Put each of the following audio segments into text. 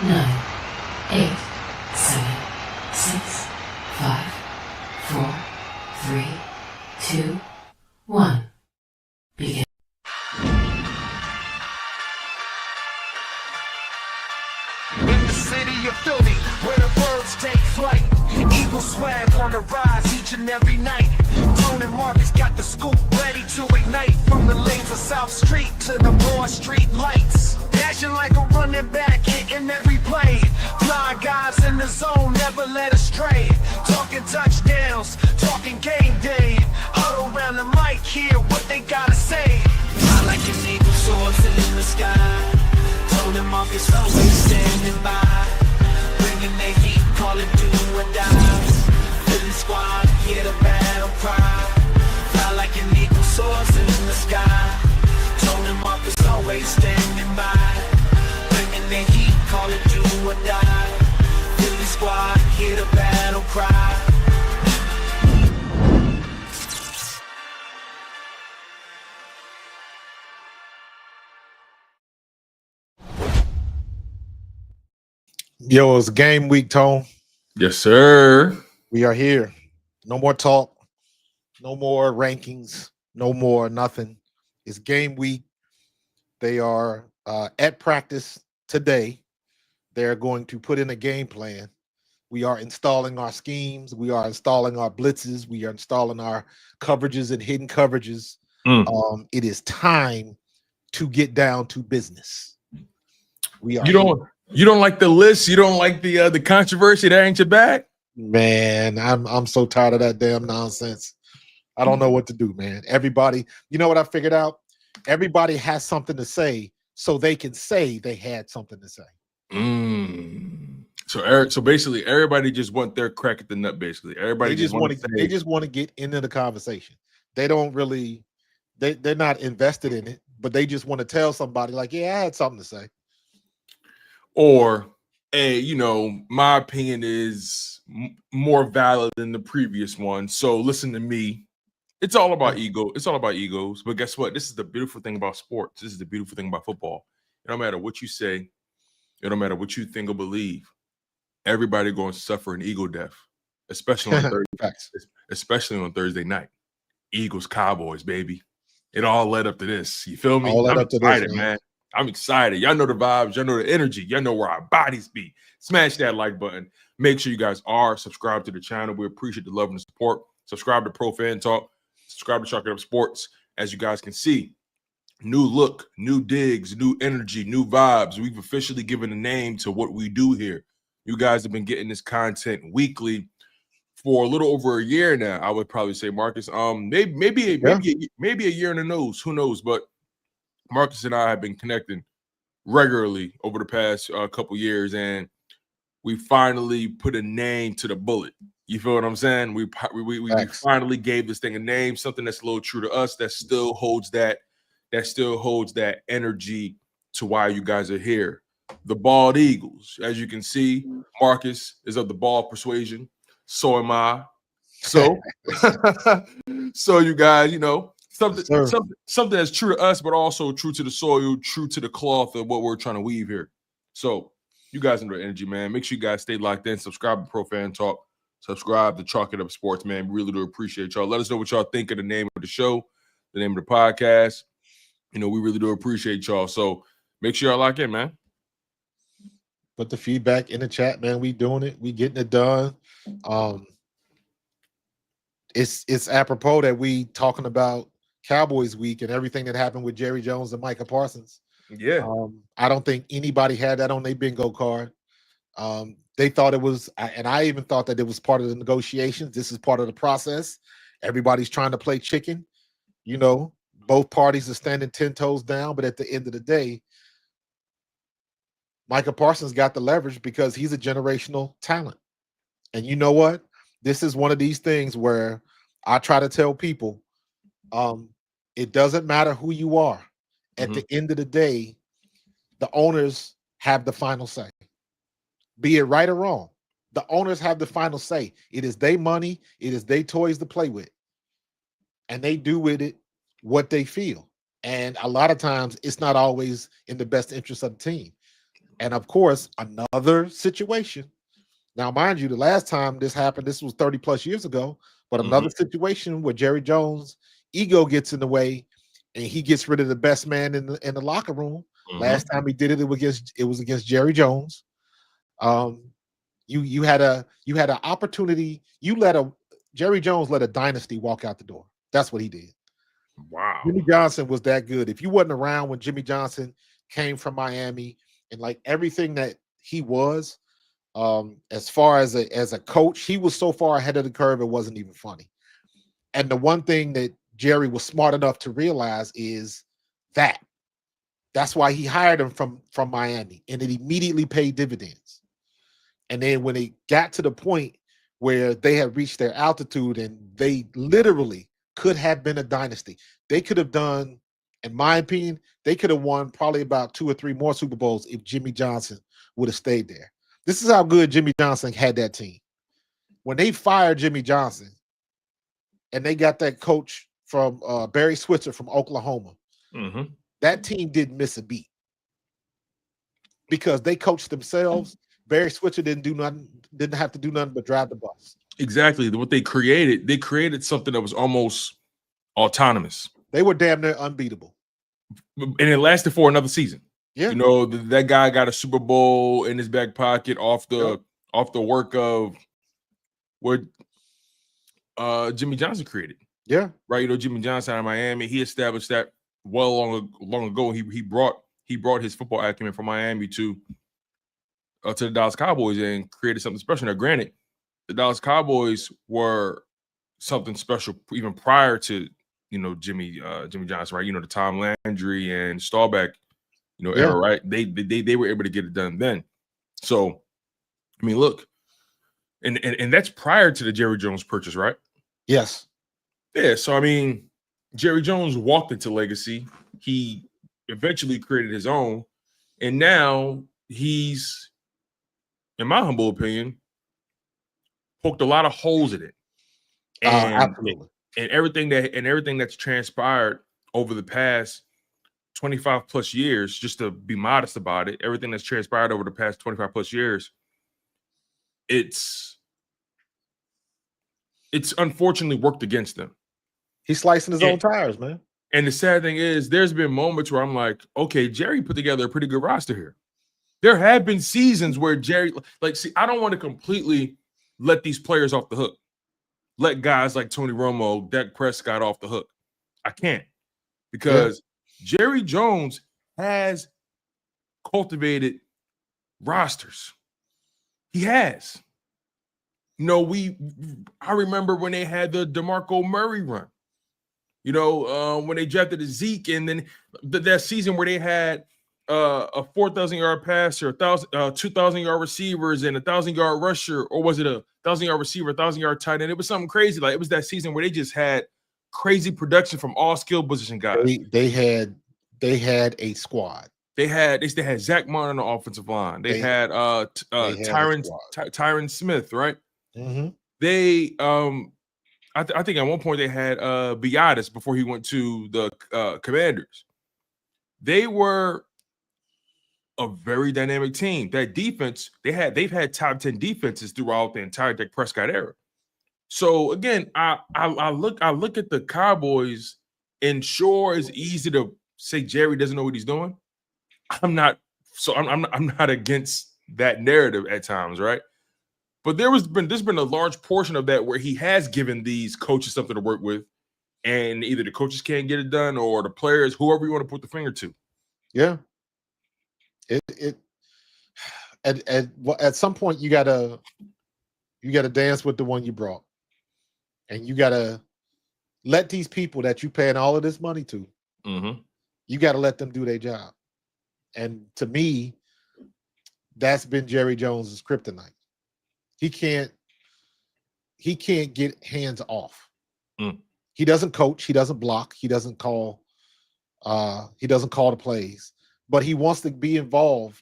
9, 8, 7, 6, 5, 4, 3, 2, 1. Begin. In the city of Philly, where the birds take flight, Eagle swag on the rise each and every night. Tone and Markus got the scoop ready to ignite. From the lanes of South Street to the Broad Street lights, dashing like a running back, hitting every play. Fly guys in the zone, never led astray. Talking touchdowns, talking game day. Huddle around the mic, hear what they gotta say. Fly like an eagle soaring in the sky. Tone and Markus always standing by, bringing the heat, call it do or die. Philly squad, hear the battle cry. Fly like an eagle soaring in the sky. Tone and Markus always standing by, bringing the heat, call it do or die. Philly squad, hear the battle cry. Yo, it's game week, Tone. Yes, sir. We are here. No more talk. No more rankings. No more nothing. It's game week. They are at practice today. They're going to put in a game plan. We are installing our schemes. We are installing our blitzes. We are installing our coverages and hidden coverages. It is time to get down to business. We are. You don't like the list? You don't like the controversy? That ain't your bag? Man, I'm so tired of that damn nonsense. I don't know what to do, man. Everybody, you know what I figured out? Everybody has something to say, so they can say they had something to say. So basically, everybody just want their crack at the nut. Basically, everybody They just want to get into the conversation. They don't really, they're not invested in it, but they just want to tell somebody like, yeah, I had something to say. Or, hey, my opinion is more valid than the previous one. So listen to me. It's all about ego. It's all about egos. But guess what? This is the beautiful thing about sports. This is the beautiful thing about football. It don't matter what you say. It don't matter what you think or believe. Everybody going to suffer an ego death, especially on Thursday night. Eagles, Cowboys, baby. It all led up to this. You feel me? I'm excited, man. I'm excited. Y'all know the vibes. Y'all know the energy. Y'all know where our bodies be. Smash that like button. Make sure you guys are subscribed to the channel. We appreciate the love and the support. Subscribe to Pro Fan Talk. Subscribe to Chalk It Up Sports. As you guys can see, new look, new digs, new energy, new vibes. We've officially given a name to what we do here. You guys have been getting this content weekly for a little over a year now. I would probably say, Markus. Maybe a year in the nose. Who knows? But Markus and I have been connecting regularly over the past couple years, and we finally put a name to the bullet. You feel what I'm saying? We finally gave this thing a name, something that's a little true to us, that still holds that energy to why you guys are here. The Bald Eagles. As you can see, Markus is of the bald persuasion. So am I. So, so you guys, something that's true to us, but also true to the soil, true to the cloth of what we're trying to weave here. So you guys know the energy, man. Make sure you guys stay locked in. Subscribe to Pro Fan Talk. Subscribe to Chalk It Up Sports, man. We really do appreciate y'all. Let us know what y'all think of the name of the show, the name of the podcast. We really do appreciate y'all. So make sure y'all lock in, man. Put the feedback in the chat, man. We doing it. We getting it done. It's apropos that we talking about Cowboys week and everything that happened with Jerry Jones and Micah Parsons. Yeah. I don't think anybody had that on their bingo card. They thought it was, and I even thought that it was part of the negotiations. This is part of the process. Everybody's trying to play chicken. Both parties are standing 10 toes down, but at the end of the day, Micah Parsons got the leverage because he's a generational talent. And you know what? This is one of these things where I try to tell people, it doesn't matter who you are. At the end of the day, the owners have the final say. Be it right or wrong, the owners have the final say. It is their money. It is their toys to play with. And they do with it what they feel. And a lot of times, it's not always in the best interest of the team. And of course, another situation. Now, mind you, the last time this happened, this was 30 plus years ago, but another situation where Jerry Jones' ego gets in the way and he gets rid of the best man in the locker room. Last time he did it, it was against Jerry Jones. You had an opportunity. Jerry Jones let a dynasty walk out the door. That's what he did. Wow. Jimmy Johnson was that good. If you wasn't around when Jimmy Johnson came from Miami and like everything that he was, as far as a coach, he was so far ahead of the curve, it wasn't even funny. And the one thing that Jerry was smart enough to realize is that's why he hired him from Miami, and it immediately paid dividends. And then when it got to the point where they had reached their altitude and they literally could have been a dynasty, they could have done, in my opinion, they could have won probably about 2 or 3 more Super Bowls if Jimmy Johnson would have stayed there. This is how good Jimmy Johnson had that team. When they fired Jimmy Johnson and they got that coach from Barry Switzer from Oklahoma, that team didn't miss a beat because they coached themselves. Barry Switzer didn't have to do nothing but drive the bus. Exactly. What they created something that was almost autonomous. They were damn near unbeatable. And it lasted for another season. Yeah. You know, that guy got a Super Bowl in his back pocket off the work of what Jimmy Johnson created. Yeah. Right. You know, Jimmy Johnson out of Miami, he established that long ago. He brought his football acumen from Miami to the Dallas Cowboys and created something special. Now, granted, the Dallas Cowboys were something special even prior to, you know, Jimmy Johnson, right? You know, the Tom Landry and Staubach, you know, era, right? They were able to get it done then. So, I mean, look, and that's prior to the Jerry Jones purchase, right? Yes. Yeah. So, I mean, Jerry Jones walked into legacy. He eventually created his own, and now he's, in my humble opinion, poked a lot of holes in it. And, Absolutely. And everything that's transpired over the past 25 plus years, just to be modest about it, everything that's transpired over the past 25 plus years, it's unfortunately worked against them. He's slicing his own tires, man. And the sad thing is, there's been moments where I'm like, okay, Jerry put together a pretty good roster here. There have been seasons where Jerry, I don't want to completely let these players off the hook. Let guys like Tony Romo, Dak Prescott off the hook. I can't, because Jerry Jones has cultivated rosters. He has. You know, I remember when they had the DeMarco Murray run. You know, when they drafted Zeke, and then that season where they had a 4,000-yard passer, 2,000-yard receivers, and 1,000-yard rusher, or was it a 1,000-yard receiver, 1,000-yard tight end? It was something crazy. Like, it was that season where they just had crazy production from all skill position guys. They had a squad. They had Zach Martin on the offensive line. They had Tyron Smith, right? Mm-hmm. They I think at one point they had Biadasz before he went to the Commanders. They were a very dynamic team. That defense, they've had top 10 defenses throughout the entire Dak Prescott era. So again, I look at the Cowboys, and sure, it's easy to say Jerry doesn't know what he's doing. I'm not against that narrative at times, right? But there's been a large portion of that where he has given these coaches something to work with, and either the coaches can't get it done or the players, whoever you want to put the finger to. Yeah. At some point you gotta dance with the one you brought, and you gotta let these people that you paying all of this money to, you gotta let them do their job. And to me, that's been Jerry Jones's kryptonite. He can't get hands off. He doesn't coach. He doesn't block. He doesn't call the plays. But he wants to be involved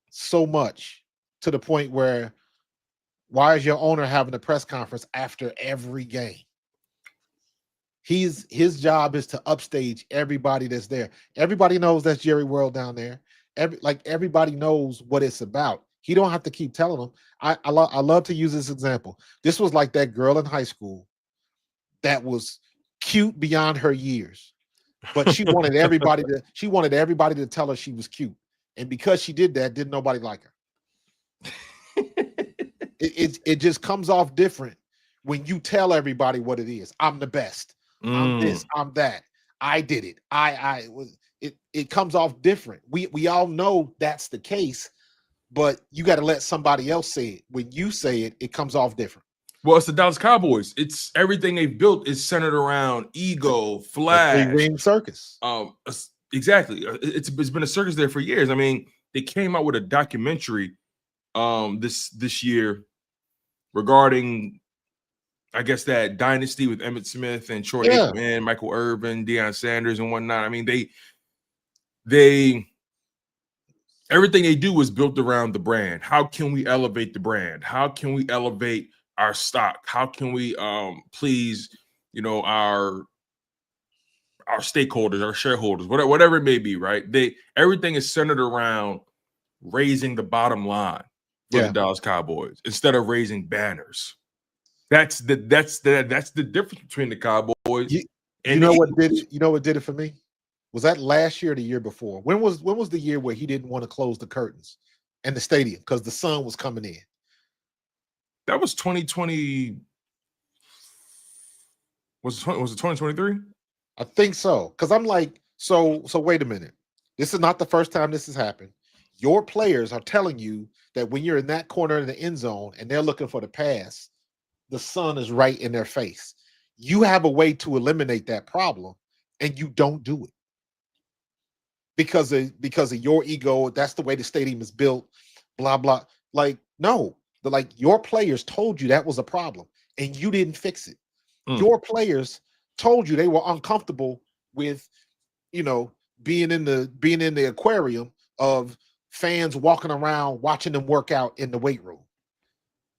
so much to the point where, why is your owner having a press conference after every game? His job is to upstage everybody that's there. Everybody knows that's Jerry World down there. Everybody knows what it's about. He don't have to keep telling them. I love to use this example. This was like that girl in high school that was cute beyond her years, but she wanted everybody to tell her she was cute, and because she did that, didn't nobody like her. It just comes off different when you tell everybody what it is. I'm the best. I'm this. I'm that. I did it. I was. It comes off different. We all know that's the case, but you got to let somebody else say it. When you say it, it comes off different. Well, it's the Dallas Cowboys. It's everything they've built is centered around ego, flash, three-ring circus. Exactly. It's been a circus there for years. I mean, they came out with a documentary this year regarding, I guess, that dynasty with Emmitt Smith and Troy Aikman, Michael Irvin, Deion Sanders, and whatnot. I mean, they everything they do is built around the brand. How can we elevate the brand? How can we elevate our stock? How can we please, our stakeholders, our shareholders, whatever it may be, right? Everything is centered around raising the bottom line for the Dallas Cowboys instead of raising banners. That's the difference between the Cowboys. You know what did it for me? Was that last year or the year before? When was the year where he didn't want to close the curtains in the stadium because the sun was coming in? That was 2020. Was it 2023? I think so. Because I'm like, so wait a minute. This is not the first time this has happened. Your players are telling you that when you're in that corner in the end zone and they're looking for the pass, the sun is right in their face. You have a way to eliminate that problem, and you don't do it because of your ego. That's the way the stadium is built. Blah blah. Like no, your players told you that was a problem, and you didn't fix it. Your players told you they were uncomfortable with, being in the aquarium of fans walking around watching them work out in the weight room.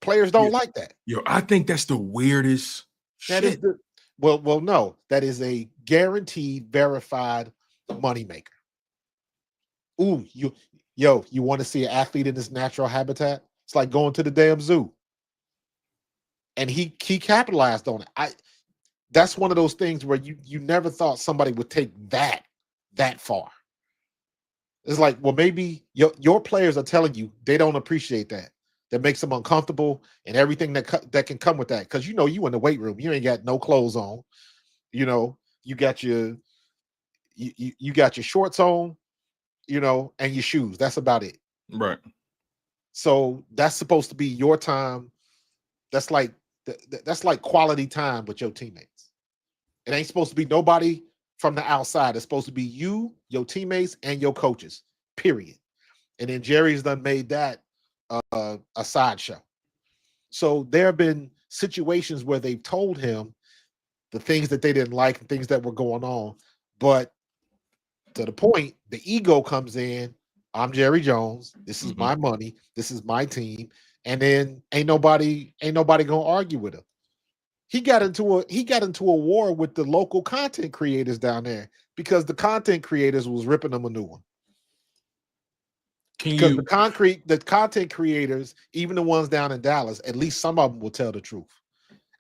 Players don't like that. I think that's the weirdest shit. No, that is a guaranteed, verified moneymaker. Ooh, you want to see an athlete in his natural habitat? It's like going to the damn zoo. And he capitalized on it. That's one of those things where you never thought somebody would take that far. It's like, well, maybe your players are telling you they don't appreciate that. That makes them uncomfortable and everything that can come with that. Because you in the weight room, you ain't got no clothes on. You got your you got your shorts on, and your shoes. That's about it. Right. So that's supposed to be your time. That's like quality time with your teammates. It ain't supposed to be nobody from the outside. It's supposed to be you, your teammates, and your coaches. Period. And then Jerry's done made that a sideshow. So there have been situations where they've told him the things that they didn't like and things that were going on, but to the point, the ego comes in. I'm Jerry Jones. This is my money. This is my team. And then ain't nobody gonna argue with him. He got into a war with the local content creators down there because the content creators was ripping them a new one. The content creators, even the ones down in Dallas, at least some of them will tell the truth.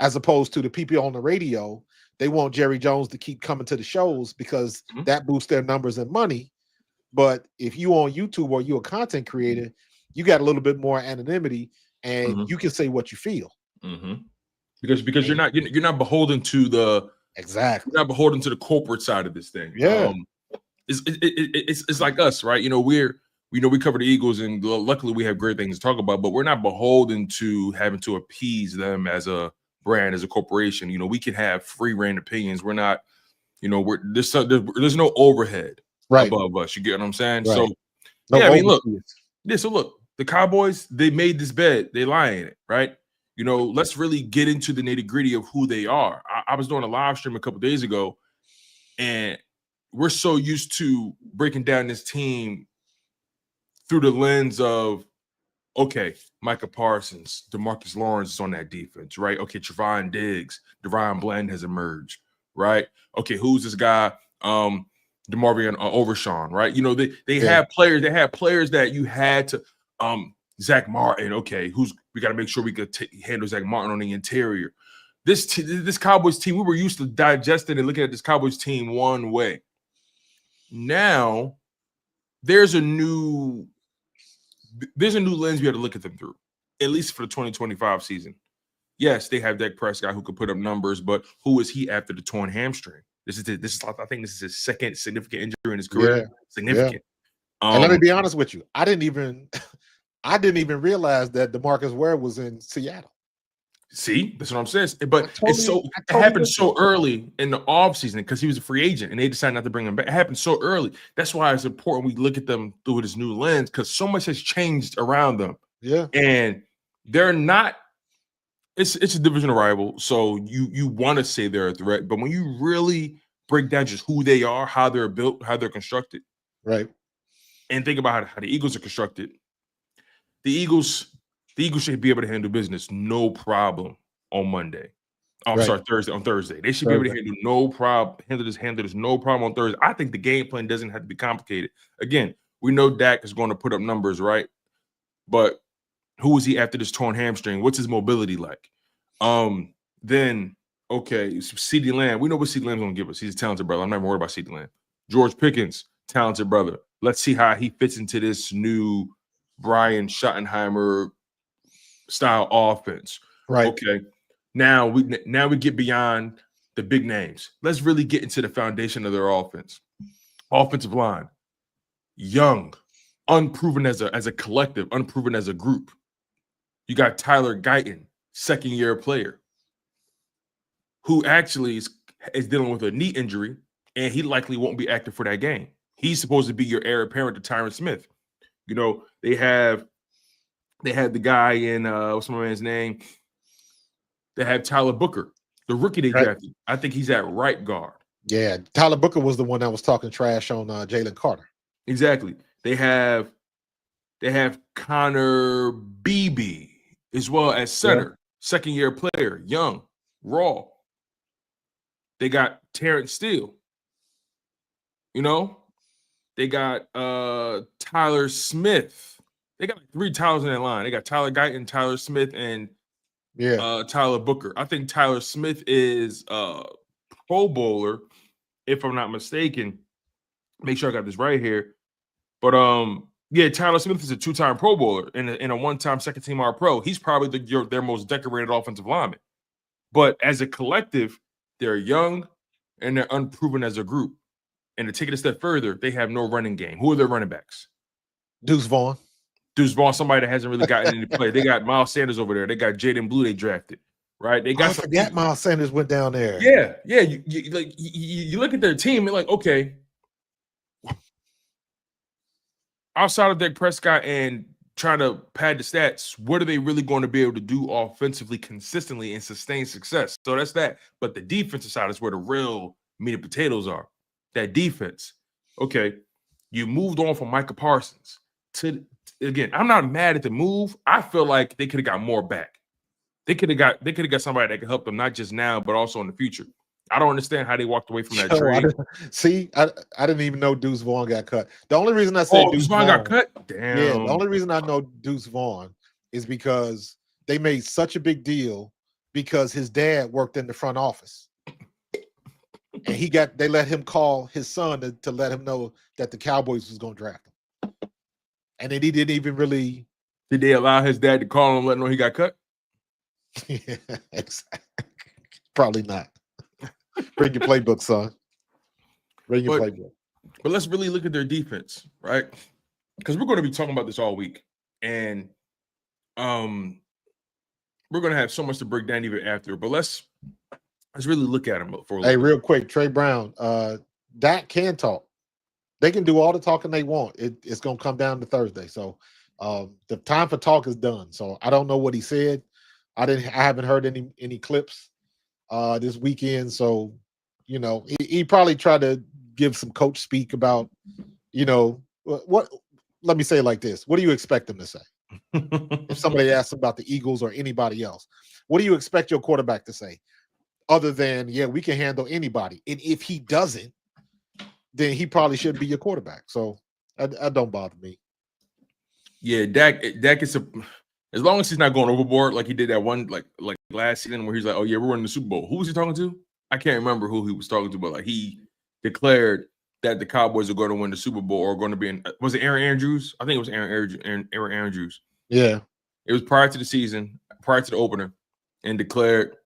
As opposed to the people on the radio, they want Jerry Jones to keep coming to the shows because that boosts their numbers and money. But if you on YouTube or you're a content creator, you got a little bit more anonymity and you can say what you feel. Because you're not beholden to the exactly. You're not beholden to the corporate side of this thing. Yeah. It's like us, right? We cover the Eagles, and luckily we have great things to talk about, but we're not beholden to having to appease them as a brand, as a corporation. We can have free reign opinions. We're not, there's no overhead above us. You get what I'm saying? Right. So, so look, the Cowboys, they made this bed. They lie in it, right? Let's really get into the nitty-gritty of who they are. I was doing a live stream a couple days ago, and we're so used to breaking down this team through the lens of, okay, Micah Parsons, DeMarcus Lawrence is on that defense, right? Okay, Trevon Diggs, Deron Bland has emerged, right? Okay, who's this guy? DeMarvion Overshawn, right? You know, they Yeah. had players that you had to Zach Martin. Okay, we got to make sure we could handle Zach Martin on the interior. This Cowboys team, we were used to digesting and looking at this Cowboys team one way. Now there's a new lens we have to look at them through, at least for the 2025 season. Yes, they have Dak Prescott who could put up numbers, but who is he after the torn hamstring? I think this is his second significant injury in his career. Yeah. Significant. And let me be honest with you. I didn't even realize that DeMarcus Ware was in Seattle. See, that's what I'm saying. But it happened so early in the offseason because he was a free agent and they decided not to bring him back. It happened so early. That's why it's important we look at them through this new lens because so much has changed around them. Yeah. And they're not. It's a divisional rival, so you want to say they're a threat, but when you really break down just who they are, how they're built, how they're constructed, right, and think about how the Eagles are constructed, the Eagles should be able to handle business no problem on Monday. Oh, I'm sorry, Thursday. On Thursday, they should be able to handle no problem. Handle this no problem on Thursday. I think the game plan doesn't have to be complicated. Again, we know Dak is going to put up numbers, right? But who is he after this torn hamstring? What's his mobility like? Then, okay, CeeDee Lamb. We know what CeeDee Lamb's going to give us. He's a talented brother. I'm not even worried about CeeDee Lamb. George Pickens, talented brother. Let's see how he fits into this new Brian Schottenheimer style offense. Right. Okay. Now we get beyond the big names. Let's really get into the foundation of their offense. Offensive line. Young, unproven as a collective, unproven as a group. You got Tyler Guyton, second-year player, who actually is dealing with a knee injury, and he likely won't be active for that game. He's supposed to be your heir apparent to Tyron Smith. You know, they had the guy in what's my man's name? They have Tyler Booker, the rookie they drafted. I think he's at right guard. Yeah, Tyler Booker was the one that was talking trash on Jalen Carter. Exactly. They have Connor Beebe as well as center, second-year player, young, raw. They got Terrence Steele. You know, they got Tyler Smith. They got like 3 Tylers in that line. They got Tyler Guyton, Tyler Smith, and Tyler Booker. I think Tyler Smith is a Pro Bowler, if I'm not mistaken. Make sure I got this right here. But Tyler Smith is a 2-time Pro Bowler and a 1-time second-team All-Pro. He's probably their most decorated offensive lineman. But as a collective, they're young and they're unproven as a group. And to take it a step further, they have no running game. Who are their running backs? Deuce Vaughn, somebody that hasn't really gotten any play. They got Miles Sanders over there. They got Jaden Blue they drafted, right? They got I forgot Miles Sanders went down there. Yeah. You look at their team, you're like, okay. Outside of Dak Prescott and trying to pad the stats, what are they really going to be able to do offensively consistently and sustain success? So that's that. But the defensive side is where the real meat and potatoes are. That defense. Okay, you moved on from Micah Parsons to, again, I'm not mad at the move. I feel like they could have got more back. They could have got somebody that could help them not just now, but also in the future. I don't understand how they walked away from that trade. I didn't even know Deuce Vaughn got cut. The only reason I said Deuce Vaughn got cut? Damn. Yeah, the only reason I know Deuce Vaughn is because they made such a big deal because his dad worked in the front office. And they let him call his son to let him know that the Cowboys was going to draft him. And then he didn't even really. Did they allow his dad to call him, let him know he got cut? Yeah, exactly. Probably not. Bring your playbook, son. Bring your playbook. But let's really look at their defense, right? Because we're going to be talking about this all week. And we're going to have so much to break down even after. But let's really look at them for a little bit. Real quick, Trey Brown, Dak can talk. They can do all the talking they want. It's going to come down to Thursday. So the time for talk is done. So I don't know what he said. I haven't heard any clips this weekend. So, you know, he probably tried to give some coach speak about, you know, what let me say it like this. What do you expect him to say? If somebody asks about the Eagles or anybody else, what do you expect your quarterback to say? Other than, yeah, we can handle anybody. And if he doesn't, then he probably shouldn't be your quarterback. So I don't bother me. Yeah, Dak is as long as he's not going overboard like he did that one like last season where he's like, oh yeah, we're winning the Super Bowl. Who was he talking to? I can't remember who he was talking to, but like he declared that the Cowboys are going to win the Super Bowl or going to be in. Was it Aaron Andrews? I think it was Aaron Andrews. Yeah, it was prior to the season, prior to the opener, and declared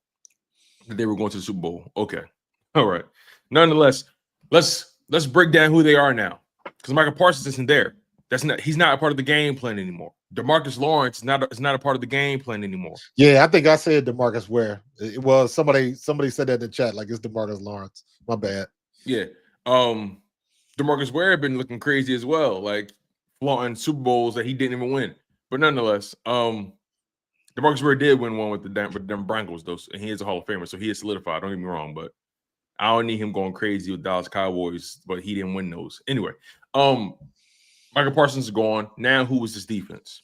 that they were going to the Super Bowl. Okay, all right. Nonetheless, let's break down who they are now because Michael Parsons isn't there. He's not a part of the game plan anymore. DeMarcus Lawrence is not a part of the game plan anymore. Yeah, I think I said DeMarcus Ware. It was somebody said that in the chat, like it's DeMarcus Lawrence. My bad. Yeah. DeMarcus Ware had been looking crazy as well, like flaunting Super Bowls that he didn't even win. But nonetheless, DeMarcus Ware did win one with the Denver Broncos, though, and he is a Hall of Famer, so he is solidified. Don't get me wrong, but I don't need him going crazy with Dallas Cowboys, but he didn't win those. Anyway, Michael Parsons is gone. Now, who is this defense?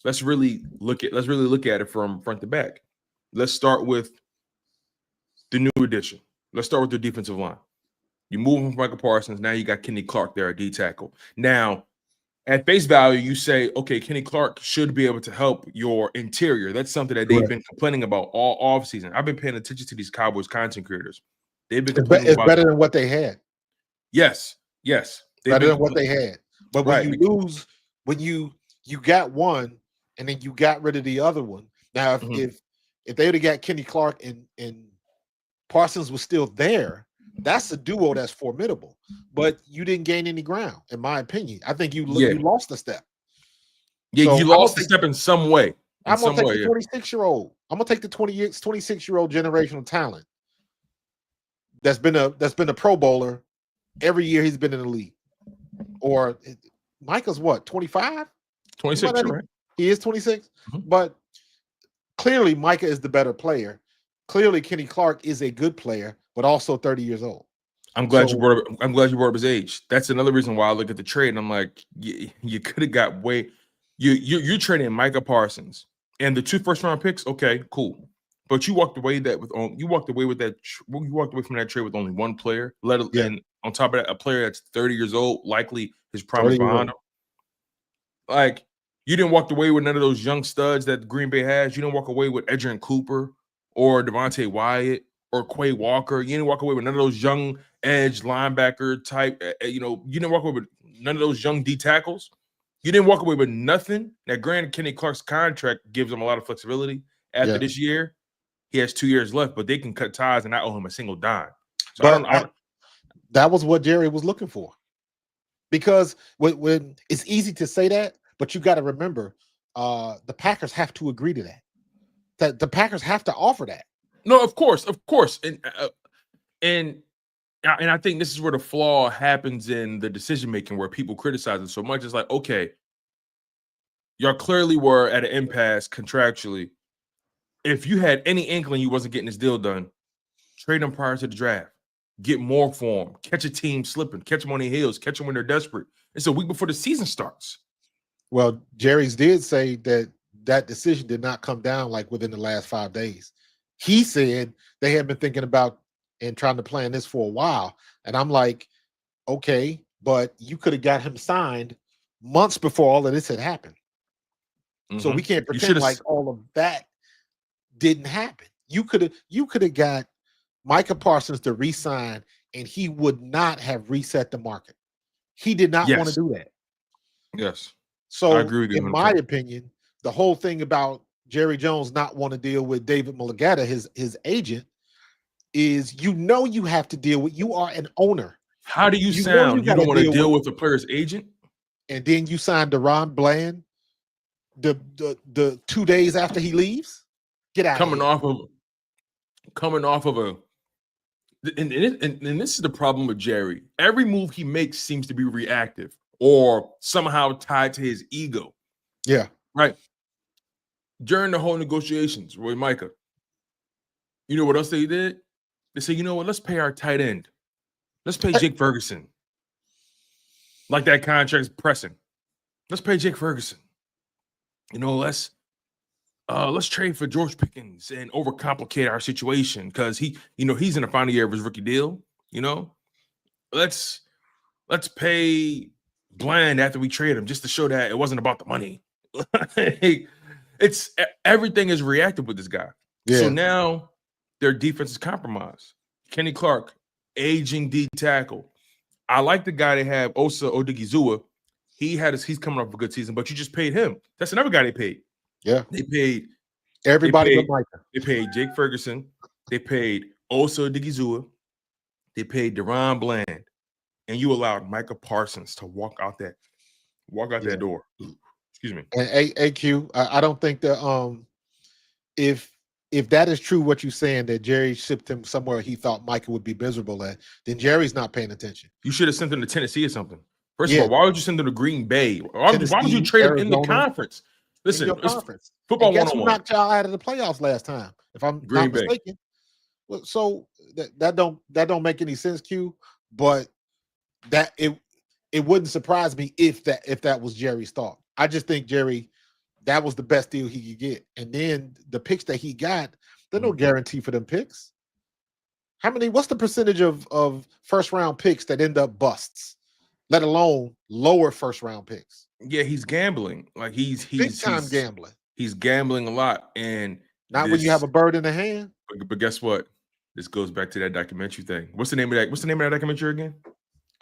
Let's really look at it from front to back. Let's start with the new addition. Let's start with the defensive line. You move from Michael Parsons. Now you got Kenny Clark there at D tackle. Now, at face value, you say, okay, Kenny Clark should be able to help your interior. That's something that they've been complaining about all offseason. I've been paying attention to these Cowboys content creators. They've been complaining it's better than what they had. Yes. Better than what they had. But when you lose, when you got one and then you got rid of the other one. Now, if they would have got Kenny Clark and Parsons was still there, that's a duo that's formidable. But you didn't gain any ground, in my opinion. I think you lost a step. Yeah, so you lost a step in some way. I'm gonna take the 26-year-old. I'm gonna take the 26-year-old generational talent that's been a Pro Bowler every year he's been in the league. Or Micah's what, 25? 26, right? He is 26. But clearly Micah is the better player. Clearly Kenny Clark is a good player, but also 30 years old. I'm glad you brought up his age. That's another reason why I look at the trade and I'm like, you could have got you're trading Micah Parsons and the 2 first-round picks. Okay, cool. But you walked away from that trade with only one player. And on top of that, a player that's 30 years old, likely his prime is behind him. Like, you didn't walk away with none of those young studs that Green Bay has. You didn't walk away with Adrian Cooper or Devontae Wyatt or Quay Walker. You didn't walk away with none of those young edge linebacker type. You didn't walk away with none of those young D tackles. You didn't walk away with nothing. Now, granted, Kenny Clark's contract gives him a lot of flexibility. After this year, he has 2 years left, but they can cut ties and not owe him a single dime. So that was what Jerry was looking for. Because when it's easy to say that, but you got to remember, the Packers have to agree to that. That the Packers have to offer that. No, of course, and I think this is where the flaw happens in the decision making, where people criticize it so much. It's like, okay, y'all clearly were at an impasse contractually. If you had any inkling you wasn't getting this deal done, trade them prior to the draft. Get more for them. Catch a team slipping. Catch them on their heels. Catch them when they're desperate. It's a week before the season starts. Well, Jerry's did say that decision did not come down like within the last 5 days. He said they had been thinking about and trying to plan this for a while. And I'm like, okay, but you could have got him signed months before all of this had happened. So we can't pretend like all of that didn't happen. You could have got Micah Parsons to re-sign, and he would not have reset the market. He did not want to do that. Yes. So I agree with you, in my opinion, the whole thing about Jerry Jones not want to deal with David Mulligata, his agent, is you have to deal with. You are an owner. How do you sound? You don't want to deal with the player's agent, and then you sign DeRon Bland the 2 days after he leaves. Get out. Coming off of a, and this is the problem with Jerry. Every move he makes seems to be reactive or somehow tied to his ego. Yeah. Right. During the whole negotiations with Micah, you know what else they did? They said, you know what? Let's pay our tight end. Let's pay Jake Ferguson. Like that contract's pressing. Let's pay Jake Ferguson. You know, let's trade for George Pickens and overcomplicate our situation because he's in the final year of his rookie deal. You know, let's let's pay Bland after we trade him just to show that it wasn't about the money. It's everything is reactive with this guy. Yeah. So now their defense is compromised. Kenny Clark, aging D tackle. I like the guy they have, Osa Odigizua. He's coming off a good season, but you just paid him. That's another guy they paid. Yeah. They paid everybody but Micah. They paid Jake Ferguson. They paid Osa Odigizua. They paid Deron Bland. And you allowed Micah Parsons to walk out that door. Excuse me. And AQ, I don't think that if that is true, what you're saying, that Jerry shipped him somewhere he thought Micah would be miserable at, then Jerry's not paying attention. You should have sent him to Tennessee or something. First of all, why would you send him to Green Bay? Why would you trade him in the conference? Listen, conference. Football guess 101. who knocked y'all out of the playoffs last time? If I'm not mistaken. Well, so that don't make any sense, Q. But that it wouldn't surprise me if that was Jerry's thought. I just think Jerry, that was the best deal he could get. And then the picks that he got, there's no guarantee for them picks. What's the percentage of first round picks that end up busts, let alone lower first round picks? Yeah, he's gambling. Like he's big time gambling. He's gambling a lot. And not when you have a bird in the hand. But guess what? This goes back to that documentary thing. What's the name of that documentary again?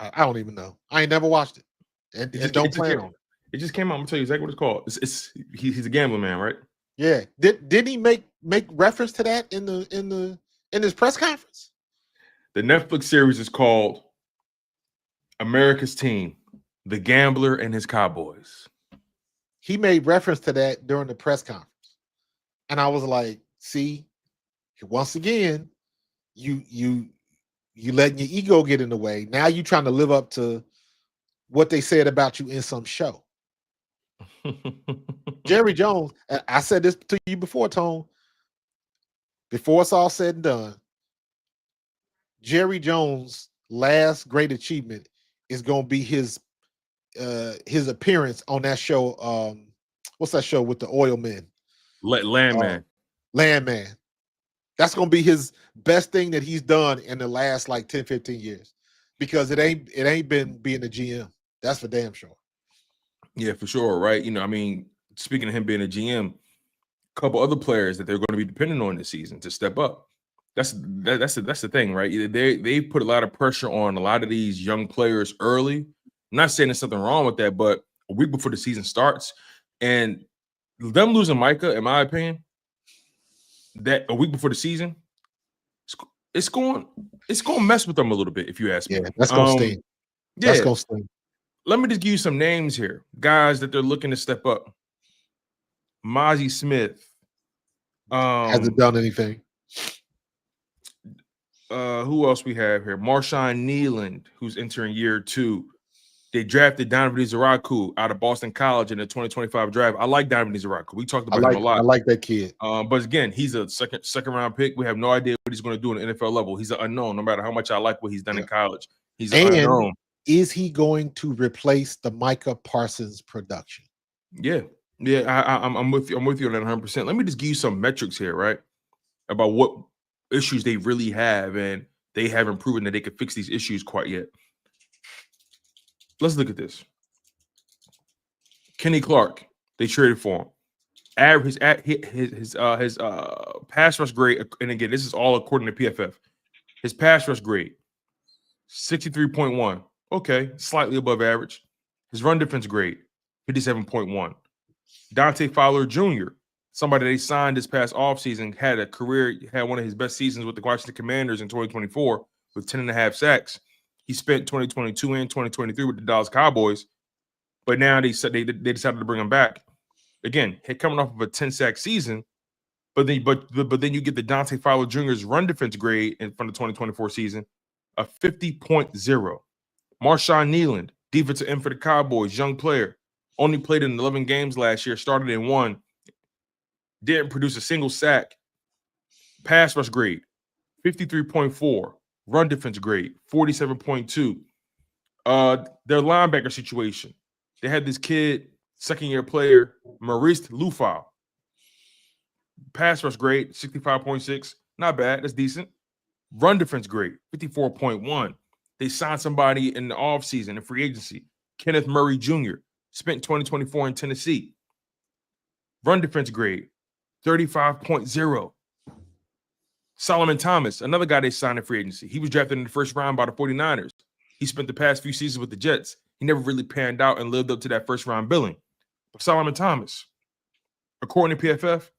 I don't even know. I ain't never watched it. And don't plan on it. It just came out. I'm gonna tell you exactly what it's called. He's a gambling man, right? Yeah. Didn't he make reference to that in his press conference? The Netflix series is called America's Team: The Gambler and His Cowboys. He made reference to that during the press conference, and I was like, "See, once again, you letting your ego get in the way. Now you trying to live up to what they said about you in some show." Jerry Jones, I said this to you before, Tone. Before it's all said and done, Jerry Jones' last great achievement is going to be his appearance on that show. What's that show with the oil men? Landman. Landman. That's going to be his best thing that he's done in the last like 10, 15 years, because it ain't been being a GM. That's for damn sure. Yeah, for sure, right? You know, I mean, speaking of him being a GM, a couple other players that they're going to be dependent on this season to step up. That's the thing, right? They put a lot of pressure on a lot of these young players early. I'm not saying there's something wrong with that, but a week before the season starts, and them losing Micah, in my opinion, that a week before the season, it's going to mess with them a little bit, if you ask me. Yeah, that's going to sting. Yeah. That's going to sting. Let me just give you some names here. Guys that they're looking to step up. Mozzie Smith. Hasn't done anything. Who else we have here? Marshawn Nealand, who's entering year 2. They drafted Donovan Izaraku out of Boston College in the 2025 draft. I like Donovan Izaraku. We talked about him a lot. I like that kid. But again, he's a second round pick. We have no idea what he's going to do on the NFL level. He's an unknown, no matter how much I like what he's done in college. He's an unknown. Is he going to replace the Micah Parsons production? Yeah. I'm with you. I'm with you on that 100%. Let me just give you some metrics here, right? About what issues they really have, and they haven't proven that they could fix these issues quite yet. Let's look at this. Kenny Clark, they traded for him. His pass rush grade, and again, this is all according to PFF. His pass rush grade, 63.1. Okay, slightly above average. His run defense grade, 57.1. Dante Fowler Jr., somebody they signed this past offseason, had one of his best seasons with the Washington Commanders in 2024 with 10.5 sacks. He spent 2022 and 2023 with the Dallas Cowboys, but now they said they decided to bring him back. Again, coming off of a 10-sack season, but then you get the Dante Fowler Jr.'s run defense grade from the 2024 season, a 50.0. Marshawn Nealand, defensive end for the Cowboys, young player, only played in 11 games last year, started in 1, didn't produce a single sack. Pass rush grade, 53.4. Run defense grade, 47.2. Their linebacker situation, they had this kid, second-year player, Maurice Lufau. Pass rush grade, 65.6. Not bad. That's decent. Run defense grade, 54.1. They signed somebody in the offseason in free agency. Kenneth Murray Jr. spent 2024 in Tennessee. Run defense grade, 35.0. Solomon Thomas, another guy they signed in free agency. He was drafted in the first round by the 49ers. He spent the past few seasons with the Jets. He never really panned out and lived up to that first round billing. But Solomon Thomas, according to PFF,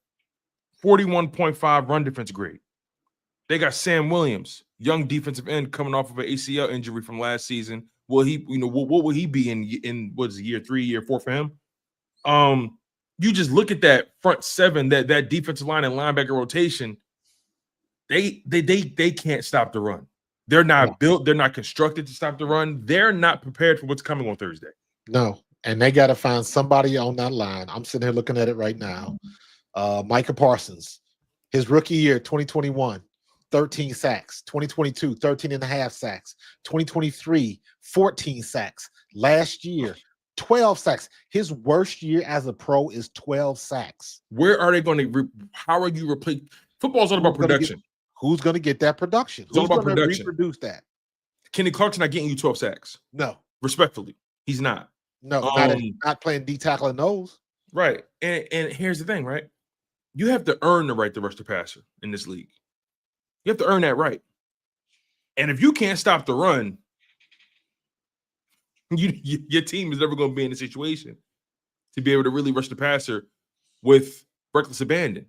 41.5 run defense grade. They got Sam Williams, young defensive end coming off of an ACL injury from last season. Will he, what will he be in what is it, year 3, year 4 for him? You just look at that front seven, that defensive line and linebacker rotation. They can't stop the run. They're not built. They're not constructed to stop the run. They're not prepared for what's coming on Thursday. No, and they got to find somebody on that line. I'm sitting here looking at it right now. Micah Parsons, his rookie year, 2021, 13 sacks. 2022, 13 and a half sacks. 2023, 14 sacks. Last year, 12 sacks. His worst year as a pro is 12 sacks. Where are they going to? How are you replace? Football's all about production. Who's going to get that production? It's all Who's about going to production. reproduce that? Kenny Clark's not getting you 12 sacks. No. Respectfully, he's not. No, not playing D tackle and nose. Right. And here's the thing, right? You have to earn the right to rush the passer in this league. You have to earn that right. And if you can't stop the run, your team is never going to be in a situation to be able to really rush the passer with reckless abandon.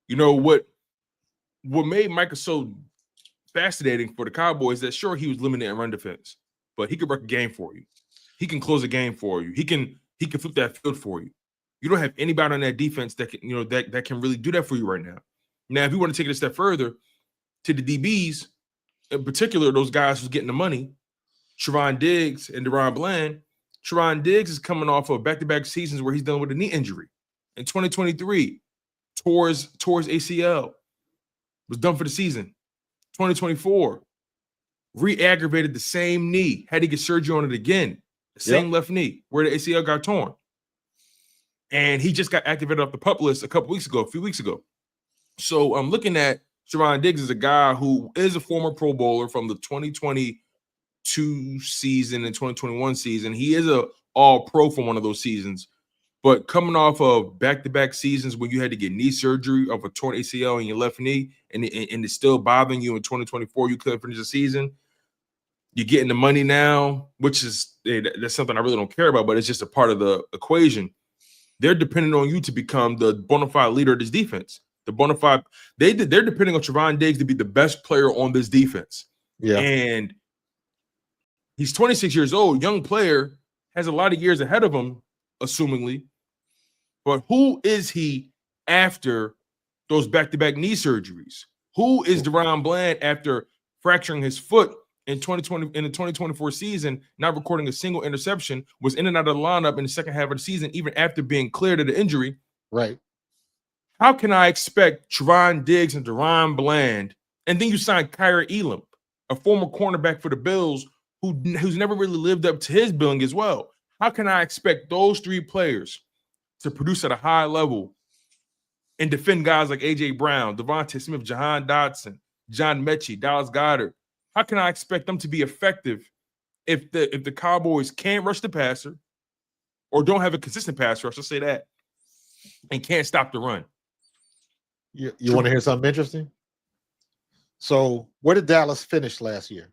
You know what made Markus so fascinating for the Cowboys that sure he was limited in run defense, but he could wreck a game for you. He can close a game for you. He can flip that field for you. You don't have anybody on that defense that can, that can really do that for you right now. Now, if you want to take it a step further to the DBs, in particular, those guys who's getting the money, Trevon Diggs and DaRon Bland. Trevon Diggs is coming off of back-to-back seasons where he's dealing with a knee injury. In 2023, towards ACL, was done for the season. 2024, re-aggravated the same knee, had to get surgery on it again. The same left knee where the ACL got torn. And he just got activated off the PUP list a few weeks ago. So I'm looking at Trevon Diggs as a guy who is a former Pro Bowler from the 2022 season and 2021 season. He is a all-pro from one of those seasons. But coming off of back-to-back seasons when you had to get knee surgery of a torn ACL in your left knee and it's still bothering you in 2024, you couldn't finish the season. You're getting the money now, which is that's something I really don't care about, but it's just a part of the equation. They're depending on you to become the bona fide leader of this defense. They're depending on Trevon Diggs to be the best player on this defense. Yeah. And he's 26 years old, young player, has a lot of years ahead of him, assumingly. But who is he after those back-to-back knee surgeries? Who is DaRon Bland after fracturing his foot in the 2024 season, not recording a single interception, was in and out of the lineup in the second half of the season, even after being cleared of the injury? Right. How can I expect Trevon Diggs and DaRon Bland, and then you sign Kyrie Elam, a former cornerback for the Bills, who's never really lived up to his billing as well? How can I expect those three players to produce at a high level and defend guys like A.J. Brown, Devontae Smith, Jahan Dotson, John Mechie, Dallas Goedert? How can I expect them to be effective if the Cowboys can't rush the passer or don't have a consistent pass rush, let's say that, and can't stop the run? You want to hear something interesting? So where did Dallas finish last year?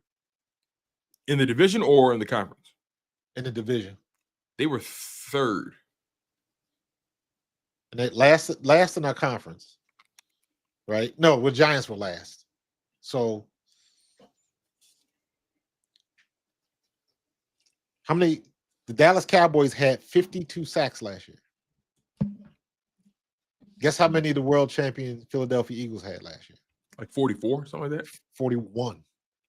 In the division or in the conference? In the division. They were third. And they last in our conference, right? No, the Giants were last. So how many? The Dallas Cowboys had 52 sacks last year. Guess how many the world champion Philadelphia Eagles had last year? Like 44, something like that? 41.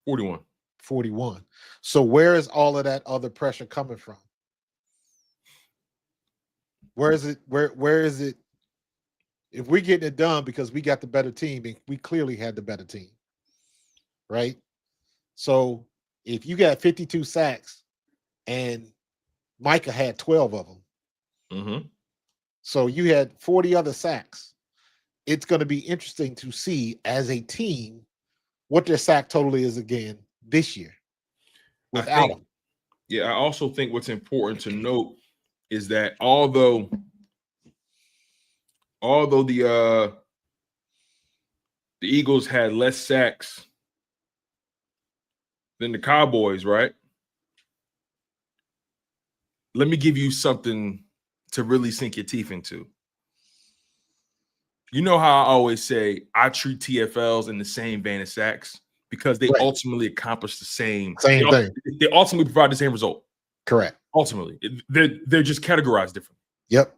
41. So where is all of that other pressure coming from? Where is it? Where is it? If we're getting it done because we got the better team, and we clearly had the better team, right? So if you got 52 sacks and Micah had 12 of them, so you had 40 other sacks, it's going to be interesting to see as a team what their sack total is again this year. without him. Yeah, I also think what's important to note is that although the Eagles had less sacks than the Cowboys, right? Let me give you something to really sink your teeth into. You know how I always say I treat TFLs in the same vein as sacks because they ultimately accomplish the same thing. They ultimately provide the same result. Correct. Ultimately, they're just categorized different. Yep.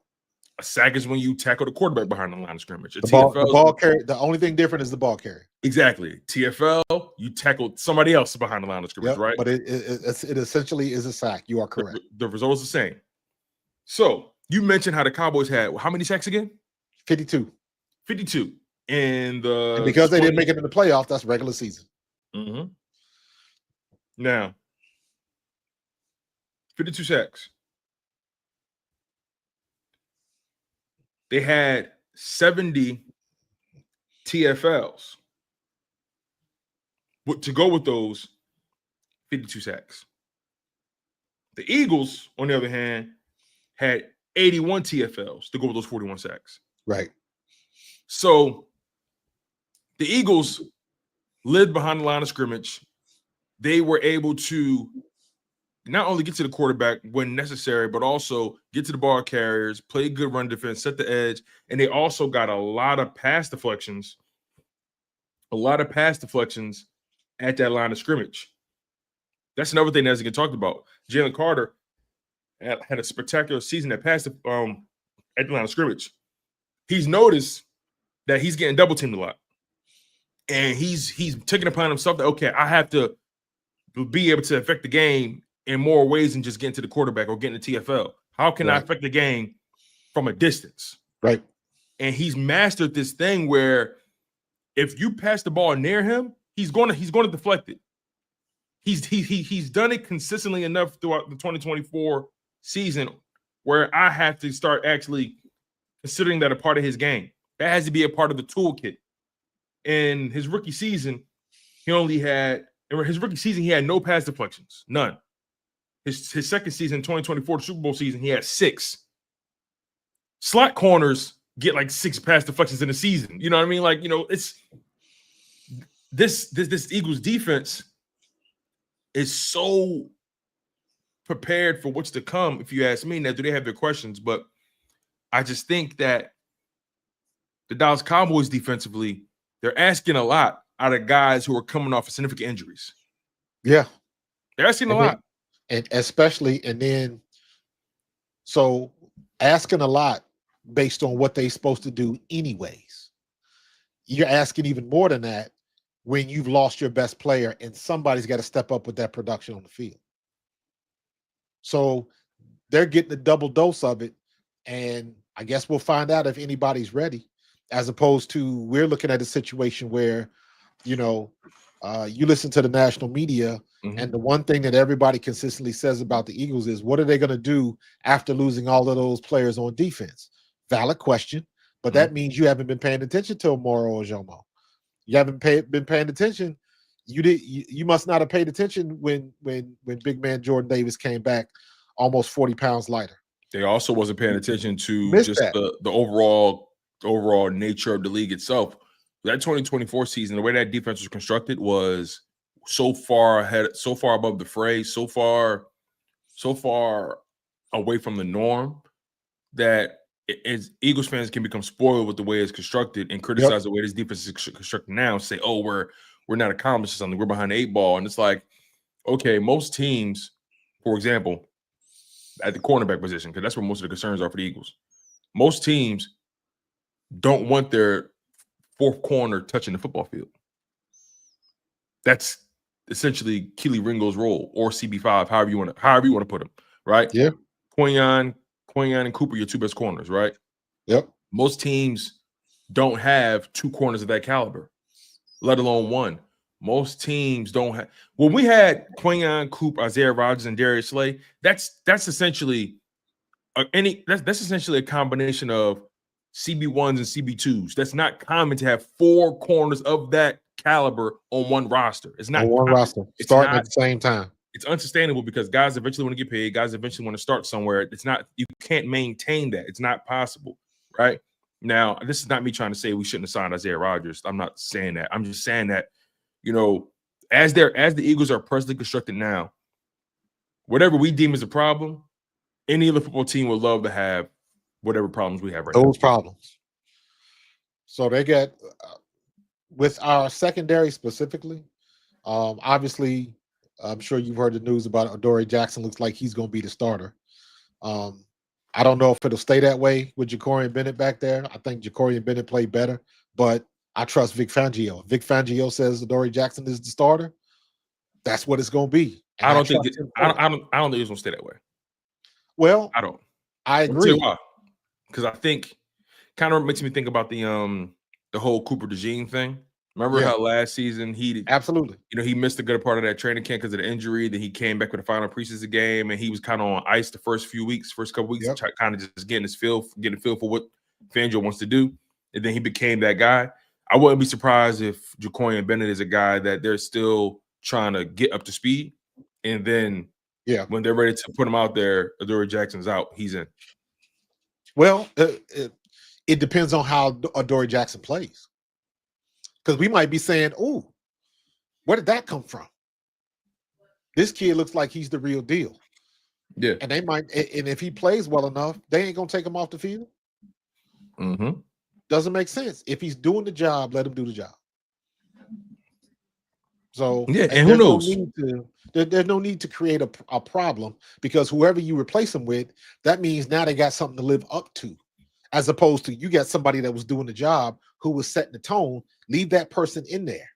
A sack is when you tackle the quarterback behind the line of scrimmage. The ball carry. The only thing different is the ball carry. Exactly. TFL, you tackle somebody else behind the line of scrimmage, right? But it essentially is a sack. You are correct. The result is the same. So you mentioned how the Cowboys had how many sacks again? 52. 52. And because they didn't make it in the playoffs, that's regular season. Mm-hmm. Now, 52 sacks. They had 70 TFLs. To go with those 52 sacks. The Eagles, on the other hand, had 81 TFLs to go with those 41 sacks. Right. So the Eagles lived behind the line of scrimmage. They were able to not only get to the quarterback when necessary, but also get to the ball carriers, play good run defense, set the edge, and they also got a lot of pass deflections. At that line of scrimmage. That's another thing that doesn't get talked about. Jalen Carter had a spectacular season at pass at the line of scrimmage. He's noticed that he's getting double teamed a lot, and he's taking upon himself that okay, I have to be able to affect the game in more ways than just getting to the quarterback or getting the TFL. How can I affect the game from a distance? Right. And he's mastered this thing where if you pass the ball near him, he's going to deflect it. He's done it consistently enough throughout the 2024 season where I have to start actually considering that a part of his game. That has to be a part of the toolkit. In his rookie season, he had no pass deflections, none. His second season, 2024, the Super Bowl season, he had 6. Slot corners get like 6 pass deflections in a season. You know what I mean? Like, it's this Eagles defense is so prepared for what's to come, if you ask me. Now, do they have their questions? But I just think that the Dallas Cowboys defensively, they're asking a lot out of guys who are coming off of significant injuries. Yeah. They're asking a lot. And especially, so asking a lot based on what they're supposed to do anyways. You're asking even more than that when you've lost your best player and somebody's got to step up with that production on the field. So they're getting a double dose of it. And I guess we'll find out if anybody's ready, as opposed to we're looking at a situation where, you listen to the national media, and the one thing that everybody consistently says about the Eagles is, what are they going to do after losing all of those players on defense? Valid question, but that means you haven't been paying attention to Moro Ojomo. You haven't been paying attention. You must not have paid attention when big man Jordan Davis came back almost 40 pounds lighter. They also wasn't paying attention to the overall nature of the league itself. That 2024 season, the way that defense was constructed was so far ahead, so far above the fray, so far away from the norm that as Eagles fans can become spoiled with the way it's constructed and criticize the way this defense is constructed now and say, oh, we're not accomplishing something. We're behind the 8 ball. And it's like, okay, most teams, for example, at the cornerback position, because that's where most of the concerns are for the Eagles. Most teams don't want their 4th corner touching the football field. That's essentially Keely Ringo's role, or CB5, however you want to put him, right? Yeah. Quinion and Cooper, your 2 best corners, right? Yep. Most teams don't have 2 corners of that caliber, let alone 1. Most teams don't have. When we had Quinion, Coop, Isaiah Rodgers, and Darius Slay, that's essentially that's essentially a combination of CB1s and CB2s. That's not common to have 4 corners of that caliber on one roster. It's not on one roster starting at the same time. it's unsustainable because guys eventually want to get paid. Guys eventually want to start somewhere. It's not, you can't maintain that. It's not possible, right? Now, this is not me trying to say we shouldn't have signed Isaiah Rodgers. I'm not saying that. I'm just saying that, you know, as the Eagles are presently constructed now, whatever we deem as a problem, any other football team would love to have whatever problems we have right now. Those problems. So they get with our secondary specifically. Obviously, I'm sure you've heard the news about Adoree Jackson. Looks like he's going to be the starter. I don't know if it'll stay that way with Jacorian Bennett back there. I think Jacorian Bennett played better, but I trust Vic Fangio. Vic Fangio says Adoree Jackson is the starter. That's what it's going to be. And I don't think it's going to stay that way. Well, I don't. I agree. Because I think kind of makes me think about the whole Cooper DeJean thing. Remember how last season he absolutely, you know, he missed a good part of that training camp because of the injury. Then he came back for the final preseason game, and he was kind of on ice the first couple weeks, kind of just getting a feel for what Fangio wants to do. And then he became that guy. I wouldn't be surprised if Jacorian Bennett is a guy that they're still trying to get up to speed, and then when they're ready to put him out there, Adoree Jackson's out, he's in. Well, it depends on how Adoree Jackson plays. Because we might be saying, oh, where did that come from? This kid looks like he's the real deal. Yeah. And they might, and if he plays well enough, they ain't going to take him off the field. Mm-hmm. Doesn't make sense. If he's doing the job, let him do the job. So, and who knows? There's no need to create a problem, because whoever you replace him with, that means now they got something to live up to, as opposed to you got somebody that was doing the job who was setting the tone. Leave that person in there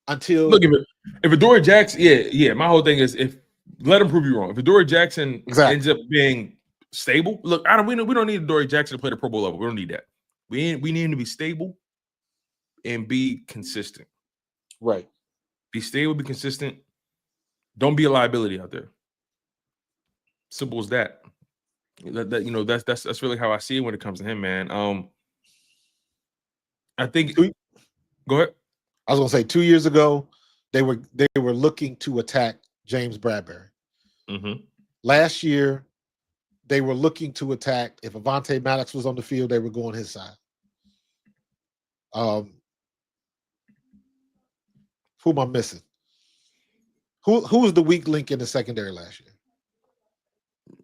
until if Adoree Jackson, my whole thing is let him prove you wrong. If Adoree Jackson ends up being stable, look, we don't need Adoree Jackson to play the Pro Bowl level. We don't need that. We need him to be stable and be consistent. Right. Be stable, be consistent. Don't be a liability out there. Simple as that. That you know, that's really how I see it when it comes to him, man. I think. Go ahead. I was gonna say 2 years ago, they were looking to attack James Bradbury. Mm-hmm. Last year, they were looking to attack. If Avonte Maddox was on the field, they were going his side. Who am I missing? Who was the weak link in the secondary last year?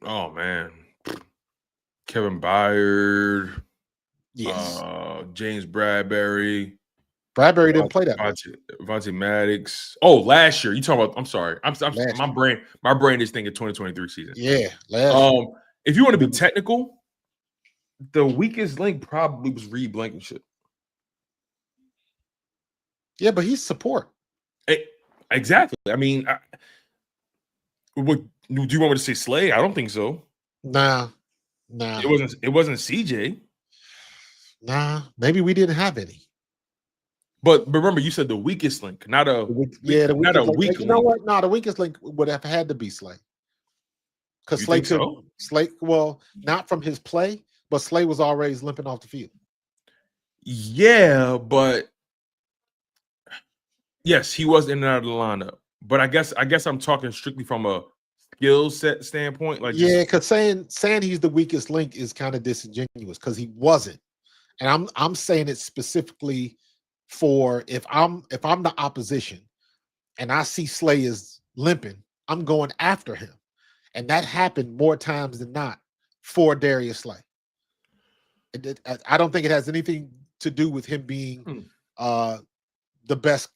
Oh man, Kevin Byard. Yes. James Bradbury. Bradbury didn't play that much. Avonte Maddox. Oh, last year. You talking about? I'm sorry. I'm my brain is thinking 2023 season. Yeah. Last year. If you want to be technical, the weakest link probably was Reed Blankenship. Yeah, but he's support. Exactly. I mean, do you want me to say Slay? I don't think so. Nah. It wasn't CJ. Nah, maybe we didn't have any. But remember, you said the weakest link, not a weak link. You know what? No, the weakest link would have had to be Slay. Because Slay, well, not from his play, but Slay was always limping off the field. Yeah, but yes, he was in and out of the lineup. But I guess I'm talking strictly from a skill set standpoint. Like, because saying he's the weakest link is kind of disingenuous, because he wasn't. And I'm saying it specifically for if I'm the opposition and I see Slay is limping, I'm going after him. And that happened more times than not for Darius Slay. I don't think it has anything to do with him being the best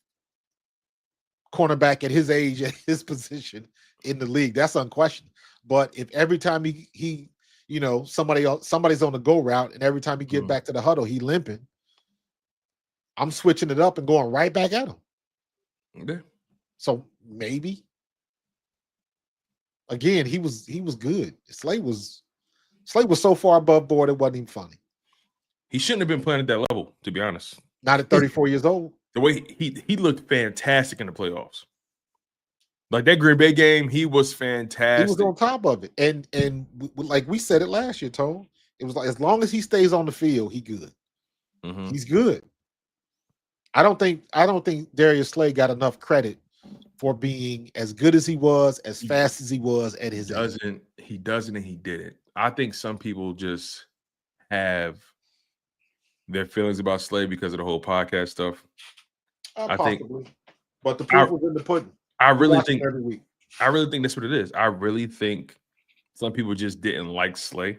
cornerback at his age, at his position in the league. That's unquestioned. But if every time he you know, somebody's on the go route, and every time he get back to the huddle, he limping, I'm switching it up and going right back at him. Okay. So maybe. Again, he was good. Slay was so far above board, it wasn't even funny. He shouldn't have been playing at that level, to be honest. Not at 34 years old. The way he looked fantastic in the playoffs. Like that Green Bay game, he was fantastic. He was on top of it, and like we said it last year, Tone. It was like as long as he stays on the field, he good. Mm-hmm. He's good. I don't think Darius Slay got enough credit for being as good as he was, as fast as he was at his age. He doesn't, and he didn't. I think some people just have their feelings about Slay because of the whole podcast stuff. I think, Possibly. But the proof was in the pudding. I We really watch him think every week. I really think that's what it is. I really think some people just didn't like Slay,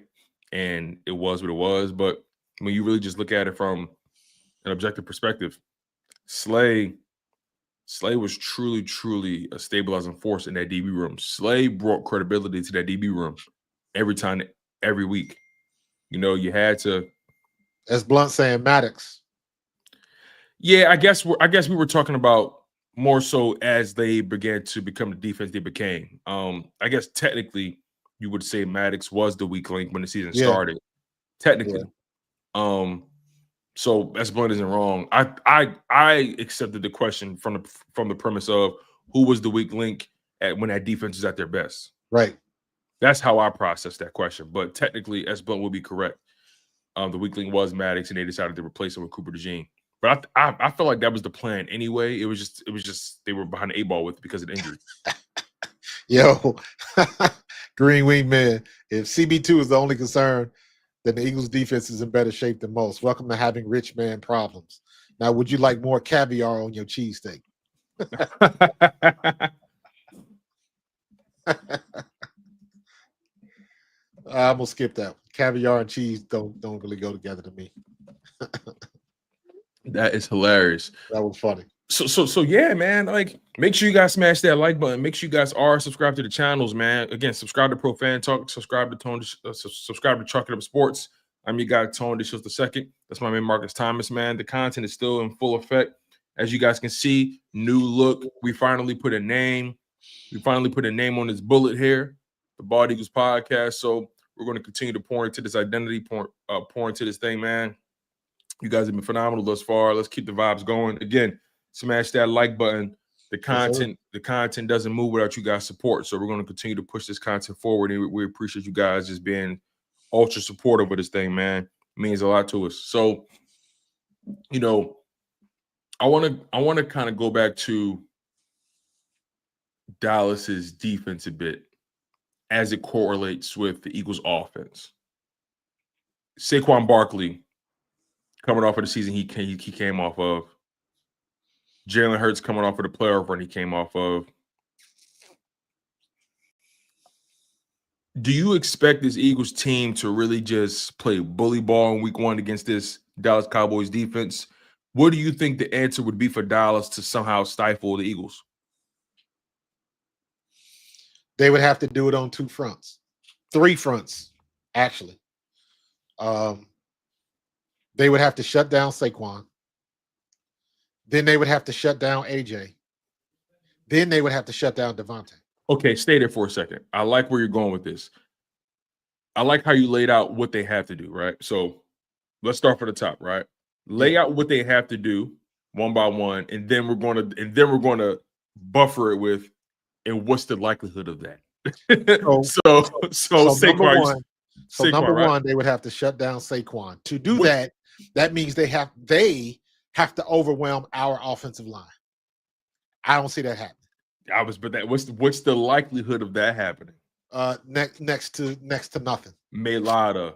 and it was what it was. But when you really just look at it from an objective perspective, Slay was truly, truly a stabilizing force in that DB room. Slay brought credibility to that DB room every time, every week. You know, you had to. As Blunt saying, Maddox. Yeah, I guess we were talking about more so as they began to become the defense they became. I guess technically you would say Maddox was the weak link when the season started. Technically. Yeah. So as Blunt isn't wrong. I accepted the question from the premise of who was the weak link when that defense is at their best. Right. That's how I processed that question. But technically, as Blunt would be correct. The weak link was Maddox, and they decided to replace him with Cooper DeJean. But I felt like that was the plan anyway. It was just they were behind the 8 ball with it because of the injury. Yo, Green Wing Man. If CB2 is the only concern, then the Eagles defense is in better shape than most. Welcome to having rich man problems. Now, would you like more caviar on your cheesesteak? I'm gonna skip that. Caviar and cheese don't really go together to me. That is hilarious. That was funny. So yeah, man. Like, make sure you guys smash that like button. Make sure you guys are subscribed to the channels, man. Again, subscribe to Pro Fan Talk. Subscribe to Tone. Subscribe to Chalk It Up Sports. I'm your guy Tone. This was the second. That's my man Markus Thomas, man. The content is still in full effect, as you guys can see. New look. We finally put a name. We finally put a name on this bullet here. The Bald Eagles Podcast. So we're going to continue to pour into this identity, pour into this thing, man. You guys have been phenomenal thus far. Let's keep the vibes going. Again, smash that like button. The content doesn't move without you guys' support. So we're going to continue to push this content forward. And we appreciate you guys just being ultra supportive of this thing, man. It means a lot to us. So, you know, I want to kind of go back to Dallas's defense a bit as it correlates with the Eagles offense. Saquon Barkley coming off of the season he came off of. Jaylen Hurts coming off of the playoff run he came off of. Do you expect this Eagles team to really just play bully ball in week 1 against this Dallas Cowboys defense? What do you think the answer would be for Dallas to somehow stifle the Eagles? They would have to do it on 2 fronts. 3 fronts, actually. They would have to shut down Saquon. Then they would have to shut down AJ. Then they would have to shut down Devontae. Okay, stay there for a second. I like where you're going with this. I like how you laid out what they have to do, right? So let's start from the top, right? Lay out what they have to do one by one, and then we're going to buffer it with, and what's the likelihood of that? So number one, they would have to shut down Saquon. To do that means they have to overwhelm our offensive line. I don't see that happening. What's the likelihood of that happening? Next to nothing. Mailata,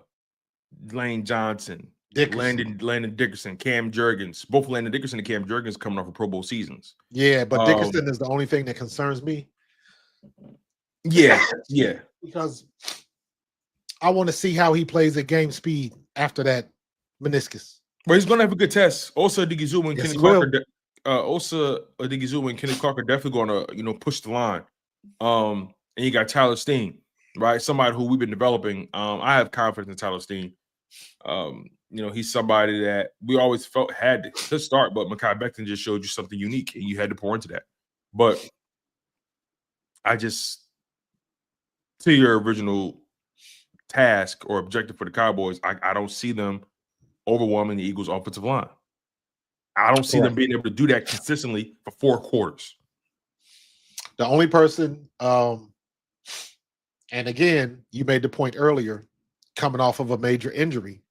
Lane Johnson, Landon Dickerson, Cam Jurgens. Both Landon Dickerson and Cam Jurgens coming off of Pro Bowl seasons. Yeah, but Dickerson is the only thing that concerns me. Yeah. Because I want to see how he plays at game speed after that meniscus. Well, he's going to have a good test. Osa Odighizuwa and Kenny Clark. Osa Odighizuwa and Kenny Clark are definitely going to push the line. And you got Tyler Steen, right? Somebody who we've been developing. I have confidence in Tyler Steen. He's somebody that we always felt had to start, but Mekhi Becton just showed you something unique, and you had to pour into that. But to your original task or objective for the Cowboys, I don't see them overwhelming the Eagles' offensive line. I don't see them being able to do that consistently for 4 quarters. The only person, and again, you made the point earlier, coming off of a major injury,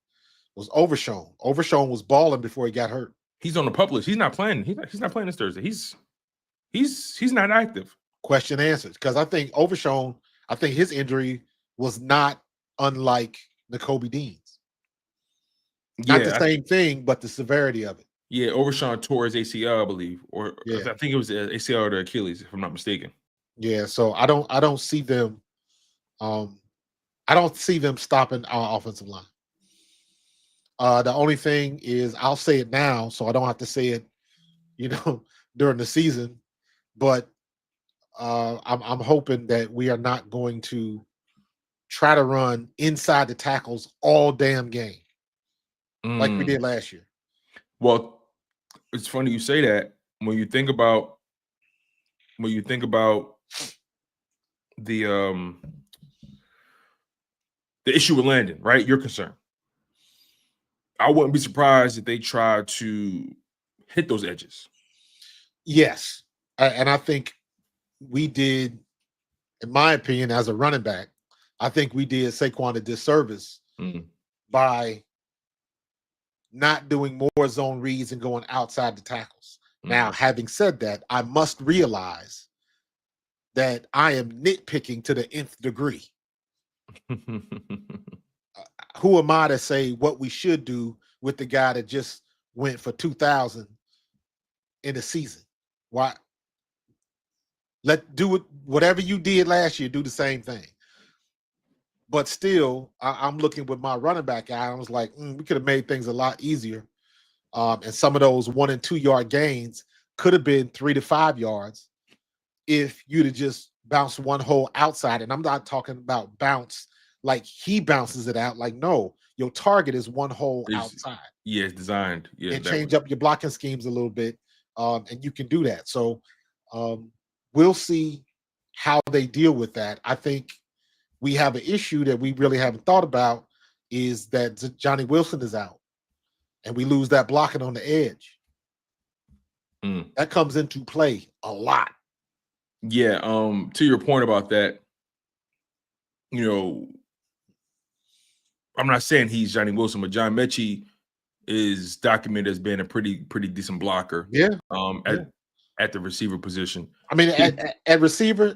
was Overshown. Overshown was balling before he got hurt. He's on the pup list. He's not playing. He's not playing this Thursday. He's not active. Question answered. Because I think Overshown, I think his injury was not unlike N'Kobe Dean's. Not the Yeah, same thing, but the severity of it. yeah. Overshawn tore his ACL, I believe, or Yeah. I think it was the ACL or the Achilles, if I'm not mistaken. Yeah. So I don't see them. I don't see them stopping our offensive line. The only thing is, I'll say it now, so I don't have to say it, during the season. But I'm hoping that we are not going to try to run inside the tackles all damn game like we did last year. Well, it's funny you say that. When you think about the issue with Landon, right? You're concerned. I wouldn't be surprised if they try to hit those edges. Yes. And I think we did, in my opinion, as a running back, I think we did Saquon a disservice by not doing more zone reads and going outside the tackles. Now, having said that, I must realize that I am nitpicking to the nth degree. Who am I to say what we should do with the guy that just went for 2,000 in the season? Why? Do it. Whatever you did last year, do the same thing. But still, I'm looking with my running back guy. I was like, we could have made things a lot easier. And some of those 1 and 2 yard gains could have been 3 to 5 yards if you'd have just bounced one hole outside. And I'm not talking about bounce like he bounces it out. Like, no, your target is one hole outside. Yeah, it's designed. Yeah, and change up your blocking schemes a little bit. And you can do that. So we'll see how they deal with that. I think we have an issue that we really haven't thought about is that Johnny Wilson is out and we lose that blocking on the edge. That comes into play a lot. Yeah. To your point about that, I'm not saying he's Johnny Wilson, but John Mechie is documented as being a pretty decent blocker. Yeah. At the receiver position. I mean, at receiver,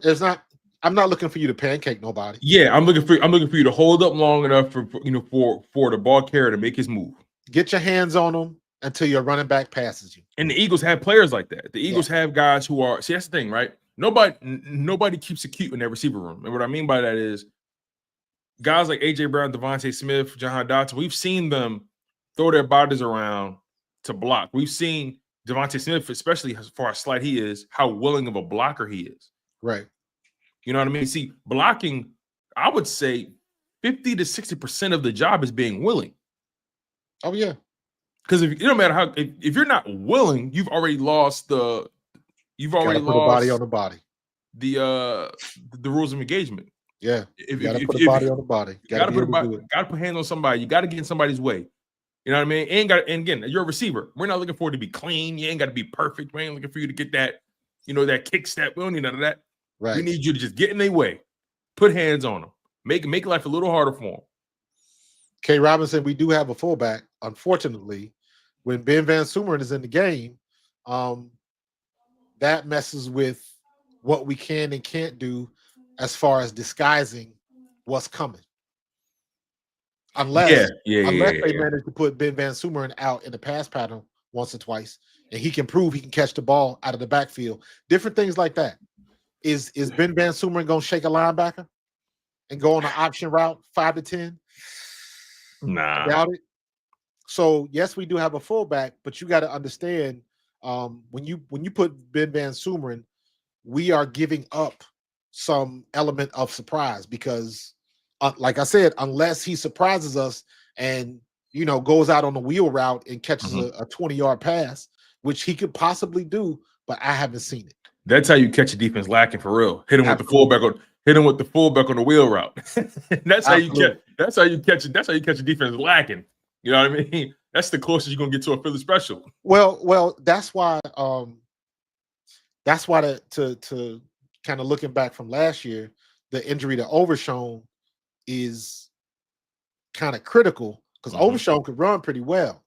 I'm not looking for you to pancake nobody. Yeah, I'm looking for you to hold up long enough for the ball carrier to make his move. Get your hands on them until your running back passes you. And the Eagles have players like that. The Eagles have guys who are. See, that's the thing, right? Nobody keeps it cute in their receiver room. And what I mean by that is guys like AJ Brown, Devontae Smith, Jahan Dotson. We've seen them throw their bodies around to block. We've seen Devontae Smith, especially as far as slight he is, how willing of a blocker he is. Right. You know what I mean? See, blocking, I would say 50 to 60% of the job is being willing. Oh, yeah. Because it don't matter how, if you're not willing, you've already lost the body on the body. The rules of engagement. Yeah. You got to put a body on the body. You got to put hands on somebody. You got to get in somebody's way. You know what I mean? And again, you're a receiver. We're not looking for it to be clean. You ain't got to be perfect. We ain't looking for you to get that, that kick step. We don't need none of that. Right. We need you to just get in their way. Put hands on them. Make life a little harder for them. K. Robinson, we do have a fullback. Unfortunately, when Ben Van Sumeren is in the game, that messes with what we can and can't do as far as disguising what's coming. Unless they manage to put Ben Van Sumeren out in the pass pattern once or twice, and he can prove he can catch the ball out of the backfield. Different things like that. Is Ben Van Sumeren going to shake a linebacker and go on an option route 5 to 10? Nah. Doubt it. So yes, we do have a fullback, but you got to understand when you put Ben Van Sumeren, we are giving up some element of surprise because, like I said, unless he surprises us and goes out on the wheel route and catches a 20-yard pass, which he could possibly do, but I haven't seen it. That's how you catch a defense lacking for real. Hit him with the fullback on the wheel route. That's how you catch. That's how you catch a defense lacking. You know what I mean? That's the closest you're gonna get to a Philly special. Well, that's why. To kind of looking back from last year, the injury to Overshown is kind of critical because Overshown could run pretty well.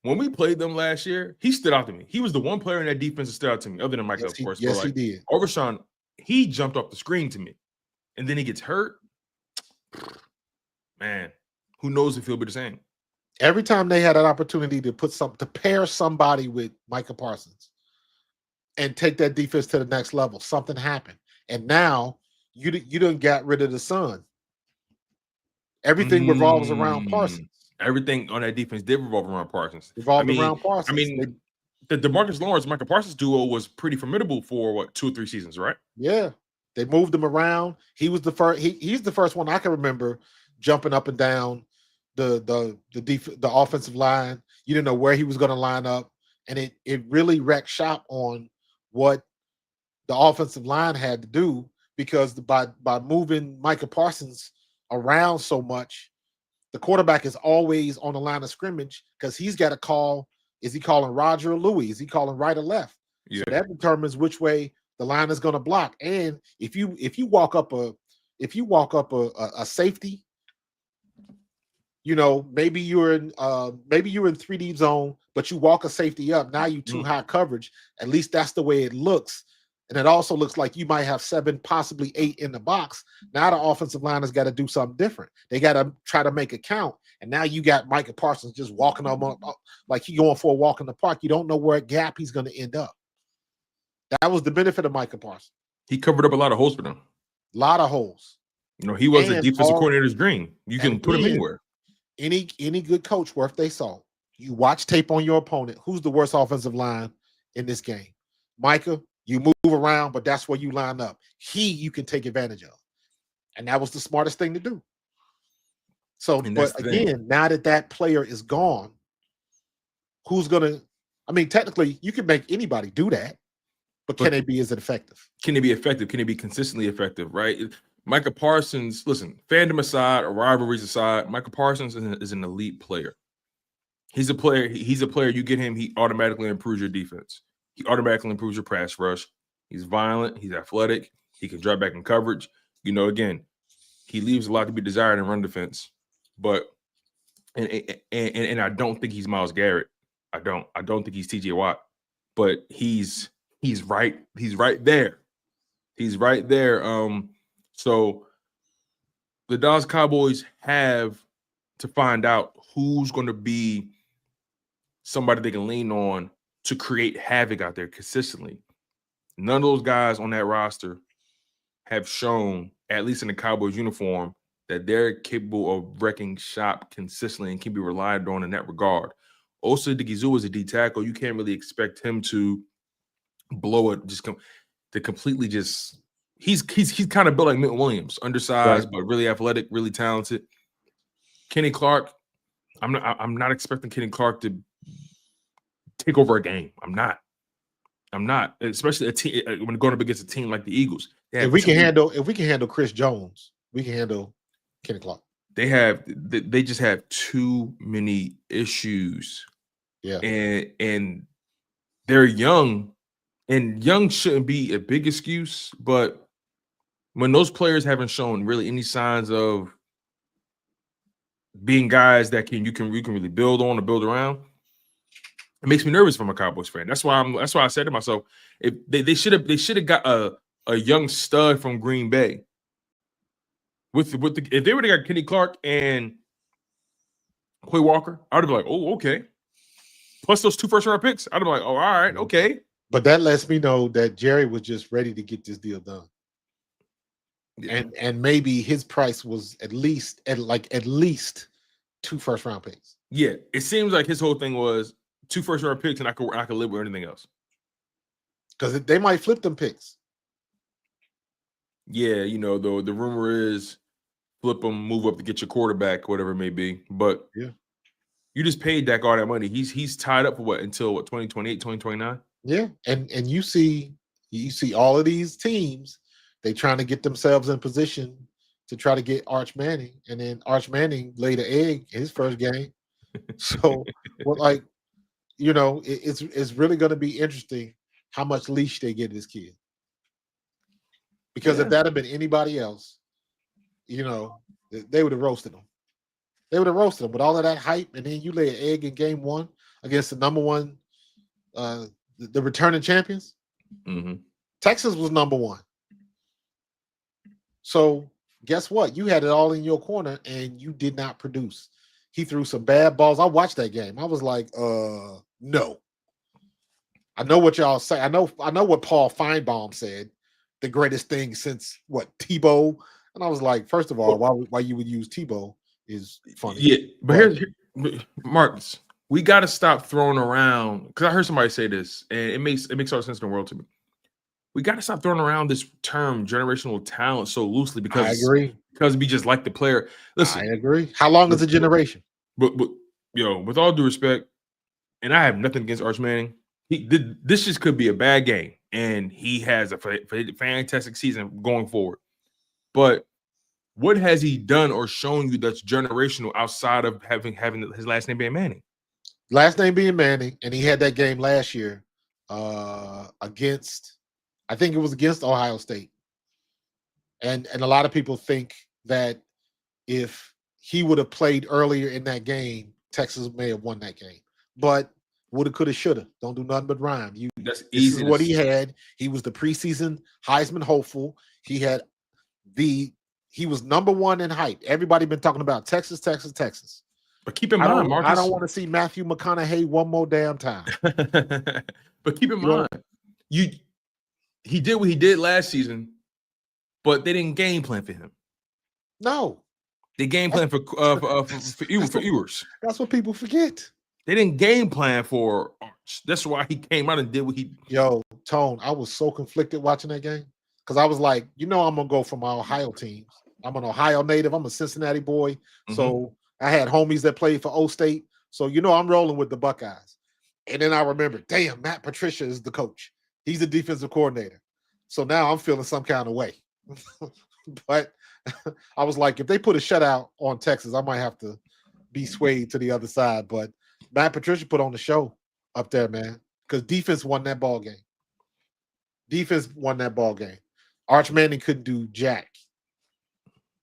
when we played them last year, he stood out to me. He was the one player in that defense that stood out to me, other than Micah, of course. Yes, but he did. Overshawn, he jumped off the screen to me. And then he gets hurt. Man, who knows if he'll be the same. Every time they had an opportunity to pair somebody with Micah Parsons and take that defense to the next level, something happened. And now you done got rid of the sun. Everything revolves around Parsons. Everything on that defense did revolve around Parsons. Around Parsons. I mean, the DeMarcus Lawrence, Micah Parsons duo was pretty formidable for what, 2 or 3 seasons, right? Yeah. They moved him around. He was the first. He's the first one I can remember jumping up and down the offensive line. You didn't know where he was going to line up, and it really wrecked shop on what the offensive line had to do, because by moving Micah Parsons around so much, the quarterback is always on the line of scrimmage because he's got to call. Is he calling Roger or Louis? Is he calling right or left? Yeah. So that determines which way the line is going to block. And if you walk up a safety, maybe you're in 3D zone, but you walk a safety up. Now you too high coverage. At least that's the way it looks. And it also looks like you might have 7, possibly 8 in the box. Now the offensive line has got to do something different. They got to try to make a count. And now you got Micah Parsons just walking up like he going for a walk in the park. You don't know where gap he's going to end up. That was the benefit of Micah Parsons. He covered up a lot of holes for them. A lot of holes. He was the defensive coordinator's dream. You can put him anywhere. Any good coach worth they salt, you watch tape on your opponent. Who's the worst offensive line in this game? Micah, you move around, but that's where you line up. You can take advantage of. And that was the smartest thing to do. So, but again, now that player is gone, who's going to – I mean, technically, you can make anybody do that. But can it be as effective? Can it be effective? Can it be consistently effective, right? Micah Parsons, listen, fandom aside or rivalries aside, Micah Parsons is an elite player. He's a player you get him, he automatically improves your defense. He automatically improves your pass rush. He's violent. He's athletic. He can drop back in coverage. Again, he leaves a lot to be desired in run defense. But and I don't think he's Myles Garrett. I don't think he's TJ Watt. But he's right there. He's right there. So the Dallas Cowboys have to find out who's going to be somebody they can lean on to create havoc out there consistently. None of those guys on that roster have shown, at least in the Cowboys uniform, that they're capable of wrecking shop consistently and can be relied on in that regard. Osa Odighizuwa is a D tackle. You can't really expect him to blow it, completely just. He's kind of built like Milton Williams, undersized, but really athletic, really talented. Kenny Clark, I'm not expecting Kenny Clark to take over a game. I'm not, especially a team when going up against a team like the Eagles. If we can handle Chris Jones, we can handle Kenny Clark. They just have too many issues. Yeah, and they're young, and young shouldn't be a big excuse, but when those players haven't shown really any signs of being guys that you can really build on or build around, it makes me nervous from a Cowboys fan. That's why I said to myself, if they should have got a young stud from Green Bay. If they would have got Kenny Clark and Quay Walker, I would have been like, oh, okay. Plus those 2 first-round picks, I'd be like, oh, all right, okay. But that lets me know that Jerry was just ready to get this deal done. Yeah. And maybe his price was at least 2 first-round picks. Yeah, it seems like his whole thing was 2 first-round picks, and I could live with anything else. Because they might flip them picks. Yeah, the rumor is flip them, move up to get your quarterback, whatever it may be. But yeah, you just paid Dak all that money. He's tied up for until 2028, 2029? Yeah, and you see all of these teams, they trying to get themselves in position to try to get Arch Manning, and then Arch Manning laid an egg in his first game. So, it's really going to be interesting how much leash they get this kid. Because if that had been anybody else, they would have roasted him. They would have roasted him with all of that hype, and then you lay an egg in game 1 against the number one, the returning champions. Mhm. Texas was number one. So guess what? You had it all in your corner and you did not produce. He threw some bad balls. I watched that game. I was like, no. I know what y'all say. I know what Paul Feinbaum said. The greatest thing since what, Tebow? And I was like, first of all, why you would use Tebow is funny. Yeah, but Marcus, we got to stop throwing around, because I heard somebody say this, and it makes all the sense in the world to me. We got to stop throwing around this term generational talent so loosely because I agree. Because we just like the player. Listen, I agree. How long is a generation? But with all due respect, and I have nothing against Arch Manning, this just could be a bad game, and he has a fantastic season going forward. But what has he done or shown you that's generational outside of having his last name being Manning? Last name being Manning, and he had that game last year against, I think it was against Ohio State. And a lot of people think that if he would have played earlier in that game, Texas may have won that game. But woulda, coulda, shoulda. Don't do nothing but rhyme. That's this easy. Is what he had. He was the preseason Heisman hopeful. He was number one in height. Everybody been talking about Texas. But keep in mind, Marcus, I don't want to see Matthew McConaughey one more damn time. But keep in mind, he did what he did last season, but they didn't game plan for him. No, they game plan for Ewers. That's what people forget. They didn't game plan for Arch. That's why he came out and did what he. Yo, Tone, I was so conflicted watching that game because I was like, I'm gonna go for my Ohio teams. I'm an Ohio native. I'm a Cincinnati boy, so I had homies that played for O State. So I'm rolling with the Buckeyes. And then I remember, damn, Matt Patricia is the coach. He's the defensive coordinator. So now I'm feeling some kind of way. But I was like, if they put a shutout on Texas, I might have to be swayed to the other side. But Matt Patricia put on the show up there, man, because defense won that ball game. Arch Manning couldn't do jack.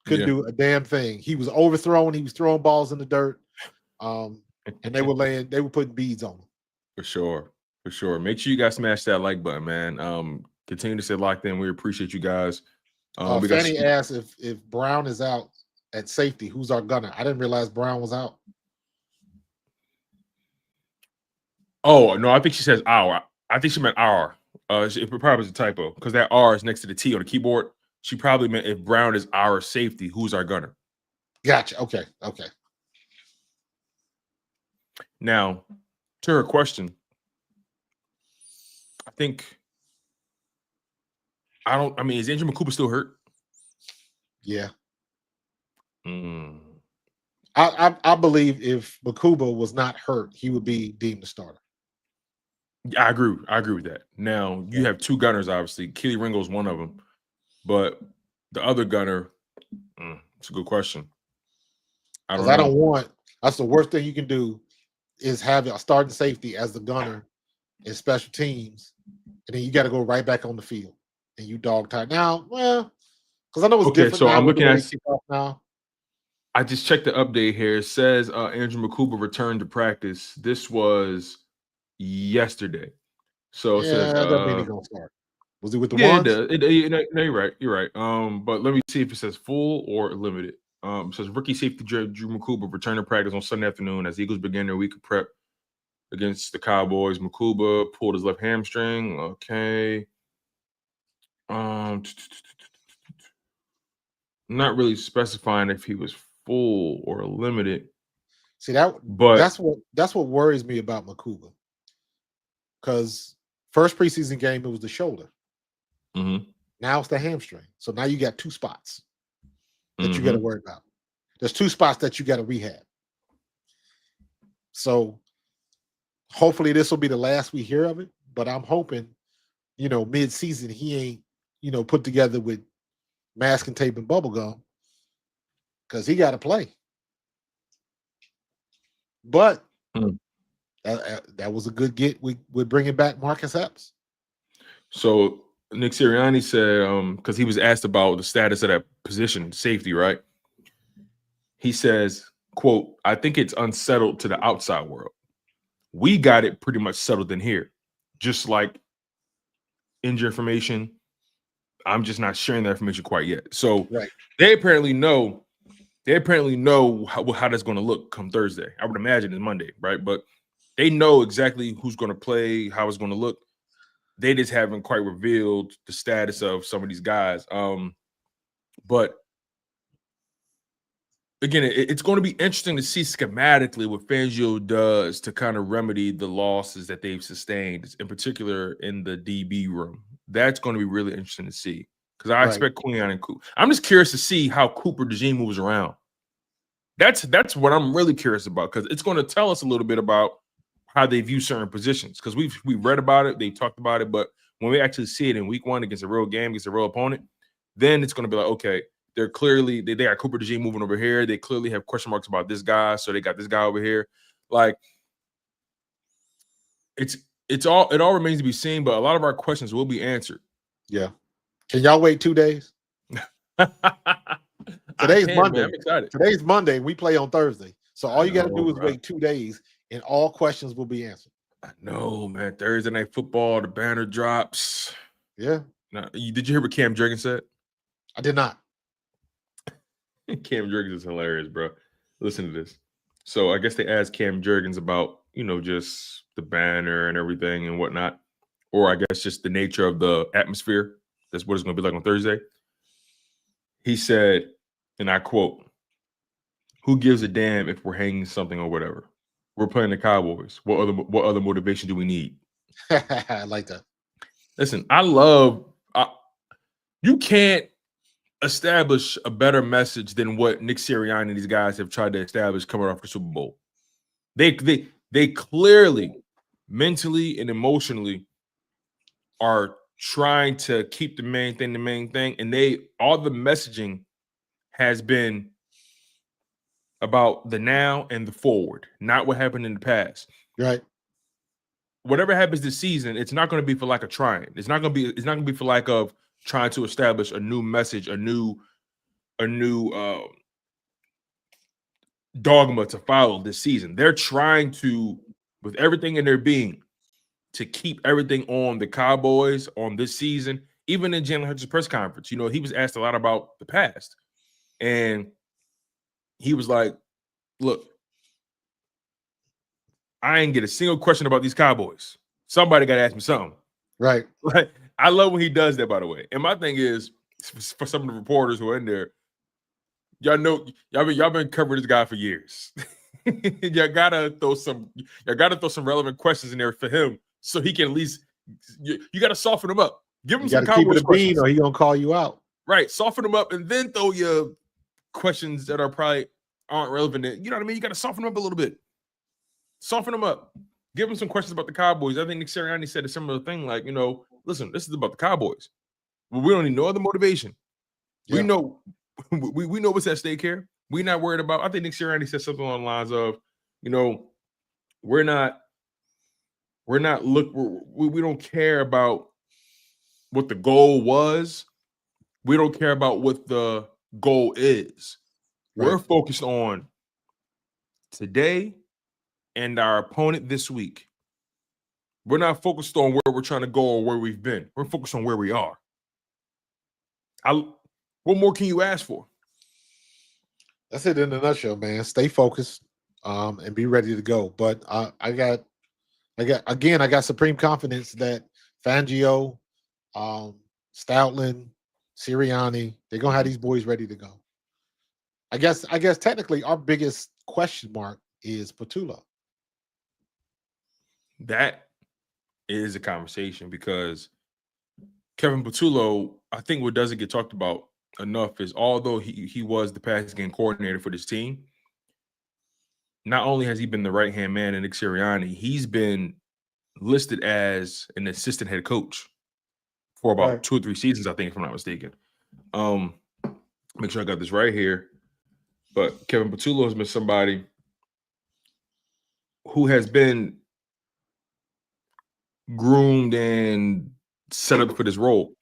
Couldn't do a damn thing. He was overthrowing. He was throwing balls in the dirt. And they were putting beads on him. For sure. Make sure you guys smash that like button, man. Continue to stay locked in. We appreciate you guys. Fanny asked if Brown is out at safety, who's our gunner? I didn't realize Brown was out. Oh, no, I think she says our. I think she meant our. It probably was a typo because that R is next to the T on the keyboard. She probably meant if Brown is our safety, who's our gunner? Gotcha. Okay. Now, to her question, is Andrew McCooper still hurt? Yeah. I believe if McCooper was not hurt, he would be deemed the starter. Yeah, I agree with that. Now, you have two gunners, obviously. Keely Ringo's one of them. But the other gunner, it's a good question. That's the worst thing you can do is have a starting safety as the gunner in special teams, and then you got to go right back on the field, and you dog tired. Now, well, because I know it's different. So I'm looking at now. I just checked the update here. It says Andrew McCooper returned to practice. This was yesterday. So it says that doesn't mean he's gonna start. Was he with the ones? No, you're right. But let me see if it says full or limited. It says rookie safety Drew McCooper returned to practice on Sunday afternoon as Eagles began their week of prep against the Cowboys. McCooper pulled his left hamstring. Okay. Not really specifying if he was full or limited. See that's what worries me about McCooper. Because first preseason game, it was the shoulder. Now it's the hamstring. So now you got two spots that you got to worry about. There's two spots that you got to rehab. So hopefully this will be the last we hear of it. But I'm hoping, mid-season he ain't, put together with masking tape and bubble gum because he got to play. But that was a good get with bringing back Marcus Epps. So Nick Sirianni said, because he was asked about the status of that position, safety, right? He says, quote, I think it's unsettled to the outside world. We got it pretty much settled in here. Just like injury information, I'm just not sharing that information quite yet. So Right. they apparently know how that's going to look come Thursday. I would imagine it's Monday, right? But they know exactly who's going to play, how it's going to look. They just haven't quite revealed the status of some of these guys. But again, it's going to be interesting to see schematically what Fangio does to kind of remedy the losses that they've sustained, in particular in the DB room. That's going to be really interesting to see because I expect Quinion and Cooper. I'm just curious to see how Cooper DeJean moves around. That's what I'm really curious about because it's going to tell us a little bit about how they view certain positions because we've read about it, they talked about it, but when we actually see it in week one against a real game, against a real opponent, then it's going to be like, okay, they're clearly they got Cooper DeJean moving over here. They clearly have question marks about this guy, so they got this guy over here. Like it all remains to be seen, but a lot of our questions will be answered. Yeah. Can y'all wait 2 days? Today's Monday. Man, I'm excited. Today's Monday. We play on Thursday. So all you got to do is bro. wait 2 days and all questions will be answered. I know, man. Thursday night football, the banner drops. Yeah. Now, did you hear what Cam Jurgens said? I did not. Cam Jurgens is hilarious, bro. Listen to this. So I guess they asked Cam Jurgens about, just the banner and everything and whatnot, or I guess just the nature of the atmosphere. That's what it's going to be like on Thursday. He said, and I quote, "Who gives a damn if we're hanging something or whatever? We're playing the Cowboys. What other motivation do we need?" I like that. Listen, you can't establish a better message than what Nick Sirianni and these guys have tried to establish coming off the Super Bowl. They clearly, mentally and emotionally, are trying to keep the main thing, and all the messaging has been about the now and the forward, not what happened in the past. Right. Whatever happens this season, it's not going to be for like a trying. It's not going to be for like of trying to establish a new message, a new dogma to follow this season. They're trying to, with everything in their being, to keep everything on the Cowboys on this season. Even in Jaylen Hurts' press conference, he was asked a lot about the past, and he was like, "Look, I ain't get a single question about these Cowboys. Somebody got to ask me something." Right. Like, I love when he does that, by the way. And my thing is, for some of the reporters who are in there, y'all been covering this guy for years. y'all gotta throw some relevant questions in there for him so he can at least you gotta soften him up. Give him some Cowboys questions, or he gonna call you out. Right, soften him up and then throw your questions that aren't relevant. You know what I mean? You gotta soften him up a little bit. Soften him up. Give him some questions about the Cowboys. I think Nick Sirianni said a similar thing, like, listen, this is about the Cowboys. We don't need no other motivation. Yeah. We know what's at stake here. We're not worried about. I think Nick Sirianni said something along the lines of, we don't care about what the goal was. We don't care about what the goal is. Right. We're focused on today and our opponent this week. We're not focused on where we're trying to go or where we've been. We're focused on where we are. What more can you ask for? That's it in a nutshell, man. Stay focused and be ready to go. But I got supreme confidence that Fangio, Stoutland, Sirianni, they're gonna have these boys ready to go. I guess technically our biggest question mark is Patullo. That is a conversation because Kevin Patullo, I think what doesn't get talked about enough is although he was the pass game coordinator for this team, not only has he been the right-hand man in Nick Sirianni, he's been listed as an assistant head coach for about 2 or 3 seasons, I think, if I'm not mistaken. Make sure I got this right here. But Kevin Patullo has been somebody who has been groomed and set up for this role.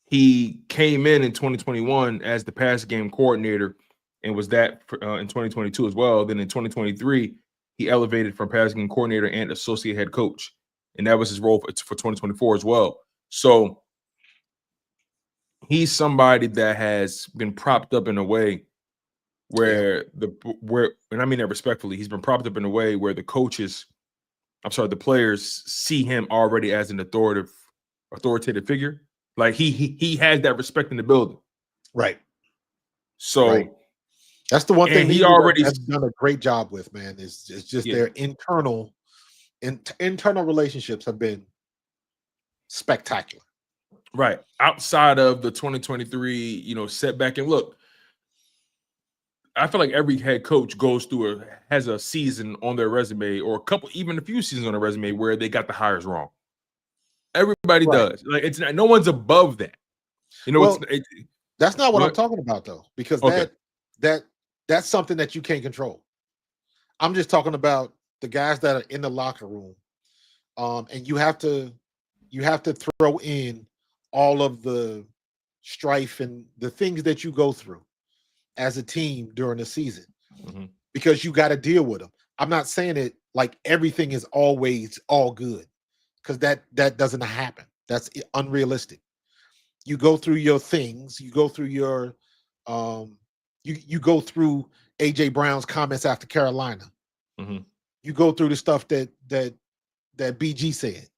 He came in 2021 as the pass game coordinator and was that in 2022 as well. Then in 2023, he elevated from passing game coordinator and associate head coach, and that was his role for 2024 as well. So he's somebody that has been propped up in a way where and I mean that respectfully, he's been propped up in a way where the players see him already as an authoritative figure. Like he has that respect in the building. Right. So right. That's the one thing he Eagles already has done a great job with, man. Is just their internal relationships have been spectacular. Right. Outside of the 2023, setback. And look, I feel like every head coach has a season on their resume, or even a few seasons on their resume where they got the hires wrong. Everybody does. Like, it's not, no one's above that. That's not what I'm talking about, though, because that's something that you can't control. I'm just talking about the guys that are in the locker room, and you have to throw in all of the strife and the things that you go through as a team during the season, because you got to deal with them. I'm not saying it like everything is always all good, because that doesn't happen. That's unrealistic. You go through your things. You go through your you go through AJ Brown's comments after Carolina. You go through the stuff that BG said.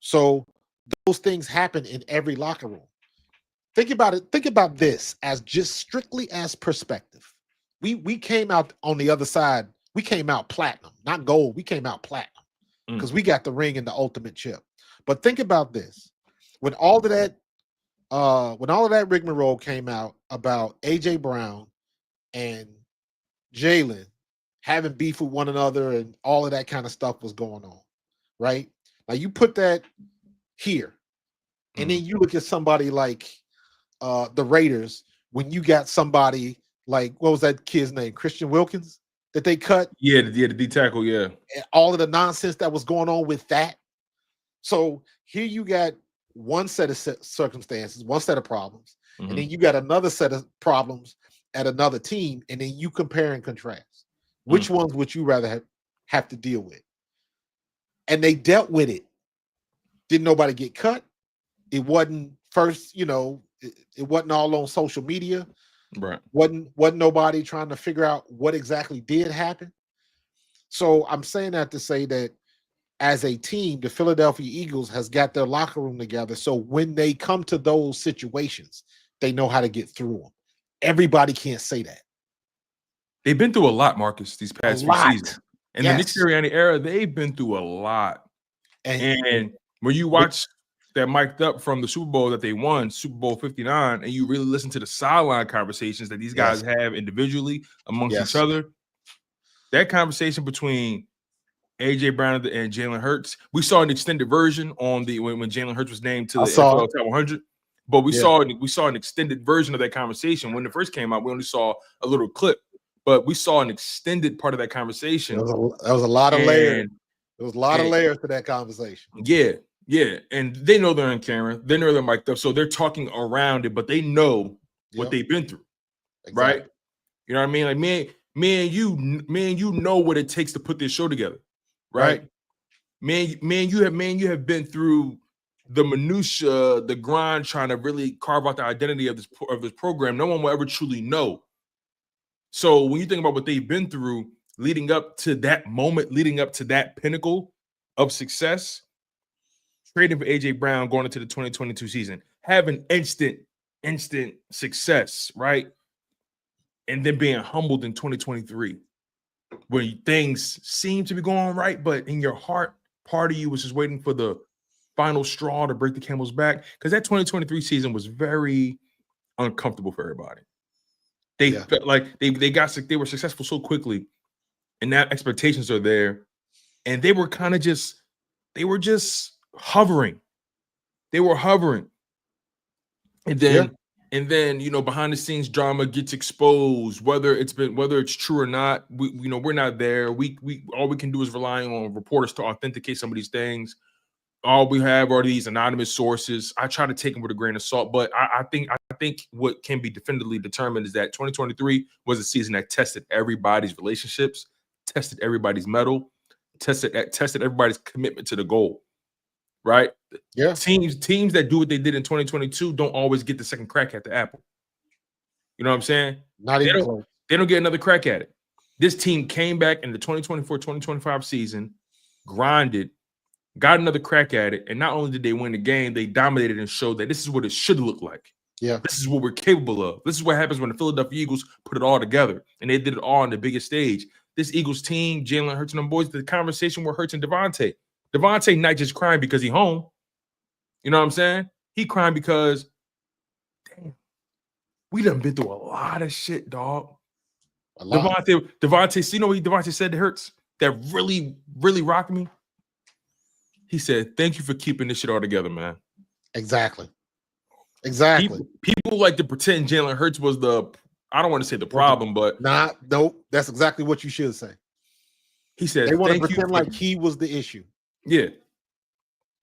So those things happen in every locker room. Think about it. Think about this as just strictly as perspective. We came out on the other side. We came out platinum, not gold. We came out platinum because we got the ring and the ultimate chip. But think about this: when all of that rigmarole came out about AJ Brown and Jaylen having beef with one another and all of that kind of stuff was going on, right? Now you put that here, and then you look at somebody like the Raiders, when you got somebody like, what was that kid's name? Christian Wilkins that they cut? Yeah, the D tackle, yeah. And all of the nonsense that was going on with that. So here you got one set of circumstances, one set of problems, and then you got another set of problems at another team, and then you compare and contrast. Which ones would you rather have to deal with? And they dealt with it. Didn't nobody get cut? It wasn't first, it wasn't all on social media. Right. Wasn't nobody trying to figure out what exactly did happen. So I'm saying that to say that as a team, the Philadelphia Eagles has got their locker room together. So when they come to those situations, they know how to get through them. Everybody can't say that. They've been through a lot, Marcus, these past few seasons. And the Nick Sirianni era, they've been through a lot. And when you watch that mic'd up from the Super Bowl that they won, Super Bowl 59, and you really listen to the sideline conversations that these guys have individually amongst each other, that conversation between AJ Brown and Jaylen Hurts, we saw an extended version on when Jaylen Hurts was named to the NFL Top 100. But we saw an extended version of that conversation when it first came out. We only saw a little clip, but we saw an extended part of that conversation. There was a lot of layers. There was a lot of layers to that conversation. Yeah, and they know they're on camera. They know they're mic'd up, so they're talking around it, but they know what they've been through, right? You know what I mean? Like me and you know what it takes to put this show together, right? Man, you have been through the minutia, the grind, trying to really carve out the identity of this program. No one will ever truly know. So when you think about what they've been through leading up to that moment, leading up to that pinnacle of success, trading for AJ Brown going into the 2022 season, having instant success, right? And then being humbled in 2023 when things seem to be going right, but in your heart, part of you was just waiting for the final straw to break the camel's back, because that 2023 season was very uncomfortable for everybody. They felt like they were successful so quickly, and now expectations are there, and they were just hovering. They were hovering, and then behind the scenes drama gets exposed. Whether it's true or not, we're not there. We all we can do is rely on reporters to authenticate some of these things. All we have are these anonymous sources. I try to take them with a grain of salt, but I think what can be definitively determined is that 2023 was a season that tested everybody's relationships, tested everybody's mettle, tested everybody's commitment to the goal. Right? Yeah. Teams that do what they did in 2022 don't always get the second crack at the apple. You know what I'm saying? Not even close. They don't get another crack at it. This team came back in the 2024-2025 season, grinded, got another crack at it, and not only did they win the game, they dominated and showed that this is what it should look like. Yeah. This is what we're capable of. This is what happens when the Philadelphia Eagles put it all together, and they did it all on the biggest stage. This Eagles team, Jaylen Hurts and them boys, the conversation with Hurts and Devontae. Devontae not just crying because he home. You know what I'm saying? He crying because, damn, we done been through a lot of shit, dog. A lot. Devontae, you know what Devontae said to Hurts that really, really rocked me? He said, "Thank you for keeping this shit all together, man." Exactly. People like to pretend Jaylen Hurts was I don't want to say the problem, but nope. That's exactly what you should say. He said they want to thank pretend you like he was the issue. Yeah.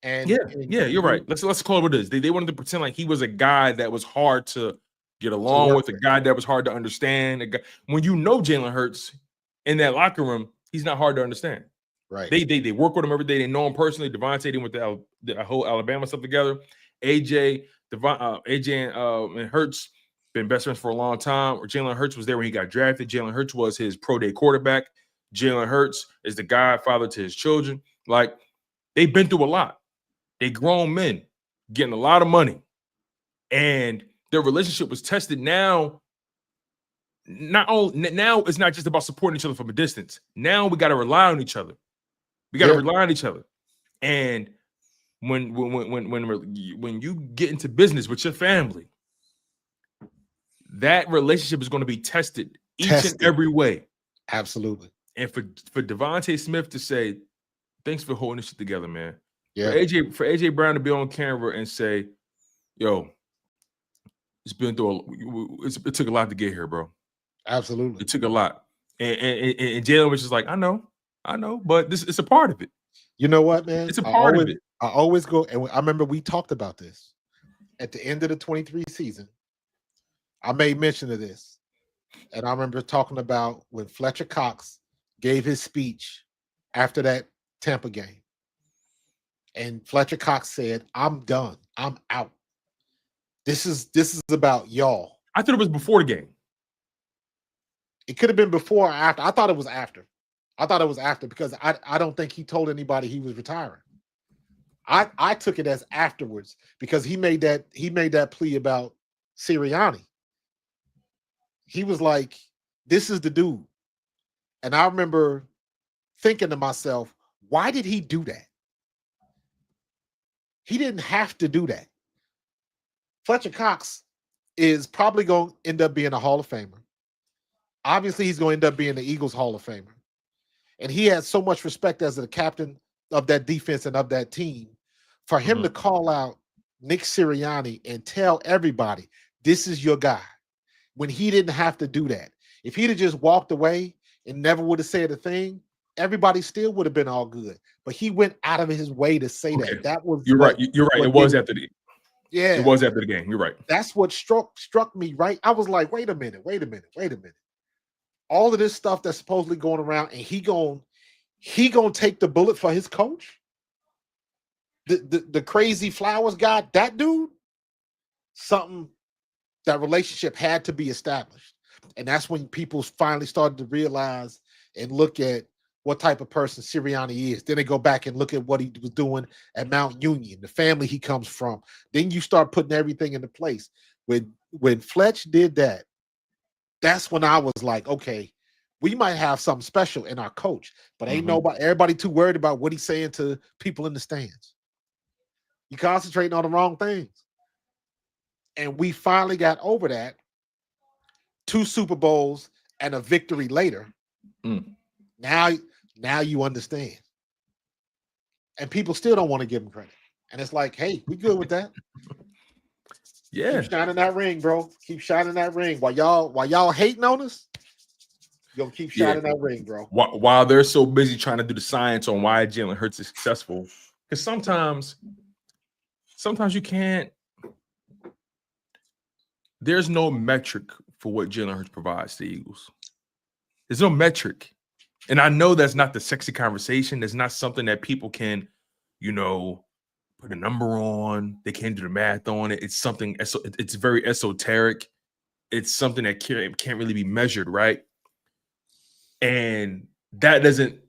And you're right. Let's call it what it is. They wanted to pretend like he was a guy that was hard to get along with, a guy that was hard to understand. When you know Jaylen Hurts in that locker room, he's not hard to understand. Right. They work with him every day. They know him personally. Devontae, they went the whole Alabama stuff together. AJ and Hurts been best friends for a long time. Or Jaylen Hurts was there when he got drafted. Jaylen Hurts was his pro day quarterback. Jaylen Hurts is the godfather to his children. Like, they've been through a lot. They grown men getting a lot of money, and their relationship was tested. Now it's not just about supporting each other from a distance. Now we got to rely on each other. We got to rely on each other. And when you get into business with your family, that relationship is going to be tested and every way. Absolutely. And for Devontae Smith to say, "Thanks for holding this shit together, man." Yeah. For AJ Brown to be on camera and say, "Yo, it's been through it took a lot to get here, bro." Absolutely. It took a lot. And Jaylen was just like, I know, but it's a part of it. You know what, man? It's a part of it. I always go, and I remember we talked about this at the end of the 23 season. I made mention of this. And I remember talking about when Fletcher Cox gave his speech after that Tampa game. And Fletcher Cox said, "I'm done. I'm out. This is about y'all." I thought it was before the game. It could have been before or after. I thought it was after. Because I don't think he told anybody he was retiring. I took it as afterwards because he made that plea about Sirianni. He was like, "This is the dude." And I remember thinking to myself, why did he do that? He didn't have to do that. Fletcher Cox is probably going to end up being a Hall of Famer. Obviously, he's going to end up being the Eagles Hall of Famer. And he had so much respect as the captain of that defense and of that team. For him to call out Nick Sirianni and tell everybody, "This is your guy," when he didn't have to do that. If he'd have just walked away and never would have said a thing, everybody still would have been all good. But he went out of his way to say that. That was You're right. It was after the It was after the game. You're right. That's what struck me, right? I was like, wait a minute. All of this stuff that's supposedly going around, and he gonna take the bullet for his coach? The crazy Flowers guy, that dude? That relationship had to be established. And that's when people finally started to realize and look at what type of person Sirianni is. Then they go back and look at what he was doing at Mount Union, the family he comes from. Then you start putting everything into place. When Fletch did that, that's when I was like, okay, we might have something special in our coach, but ain't everybody too worried about what he's saying to people in the stands. You concentrating on the wrong things. And we finally got over that. 2 Super Bowls and a victory later. Now you understand. And people still don't want to give him credit. And it's like, hey, we good with that. Yeah. Keep shining that ring, bro. Keep shining that ring. While y'all hating on us, you'll keep shining that ring, bro. While they're so busy trying to do the science on why Jaylen Hurts is successful. Because sometimes you can't. There's no metric for what Jaylen Hurts provides to the Eagles. There's no metric. And I know that's not the sexy conversation. That's not something that people can, put a number on. They can't do the math on it. It's something, it's very esoteric. It's something that can't really be measured, right? And that doesn't,